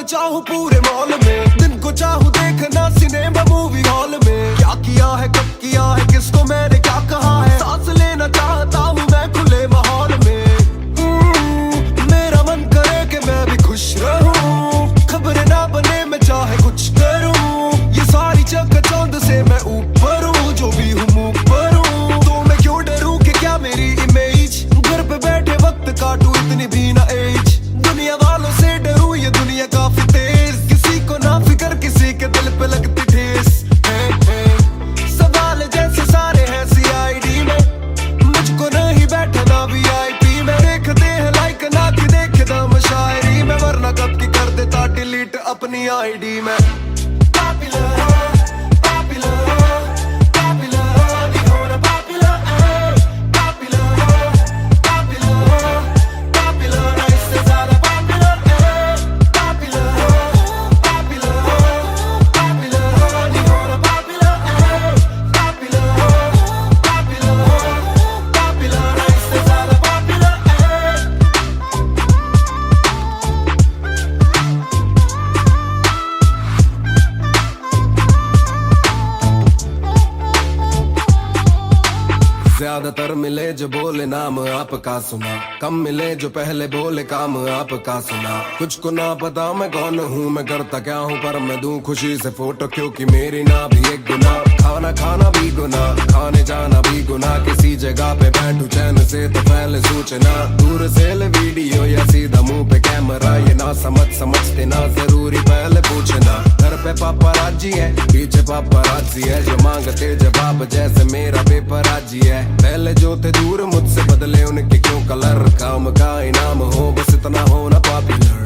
D: चाहूं पूरे मॉल में, दिन को चाहूं देखना सिनेमा मूवी हॉल में। क्या किया है कब किया है किसको मैंने क्या कहा है, सांस लेना चाहता हूं मैं खुले माहौल में। मेरा मन करे कि मैं भी खुश रहूं, खबरें ना बने मैं चाहे कुछ करूं। ये सारी चकाचौंध से मैं ऊपर हूं, जो भी हूं मुंह पर हूं। तो मैं क्यों डरूं कि क्या मेरी इमेज, घर पे बैठे वक्त काटूं इतनी भी ना एज। दुनिया वालों से डरूं ये दुनिया काफी तेज, किसी को ना फिकर किसी के दिल पे लगती ठेस। सवाल जैसे सारे हैं CID में, मुझको नहीं बैठना VIP में। देखते हैं लाइक ना कि देखे दम शायरी में, वरना कब की कर देता डिलीट अपनी ID में। ज्यादातर मिले जो बोले नाम आपका सुना, कम मिले जो पहले बोले काम आपका सुना। कुछ को ना पता मैं कौन हूँ, मैं करता क्या हूँ, पर मैं दूं खुशी से फोटो क्योंकि मेरी ना भी एक गुना। खाना खाना भी गुना, खाने जाना भी गुना। किसी जगह पे बैठूं चैन से तो पहले सूचना, दूर से ले वीडियो या सीधा मुंह पे कैमरा। ये ना समझते ना जरूरी पहले पूछना। घर पे पापराजी है पीछे पापराजी है, जो मांगते जवाब जैसे मेरा पेपराजी है। पहले जो थे दूर मुझसे बदले उनके क्यों कलर, काम का इनाम हो बस इतना हो ना पॉपुलर।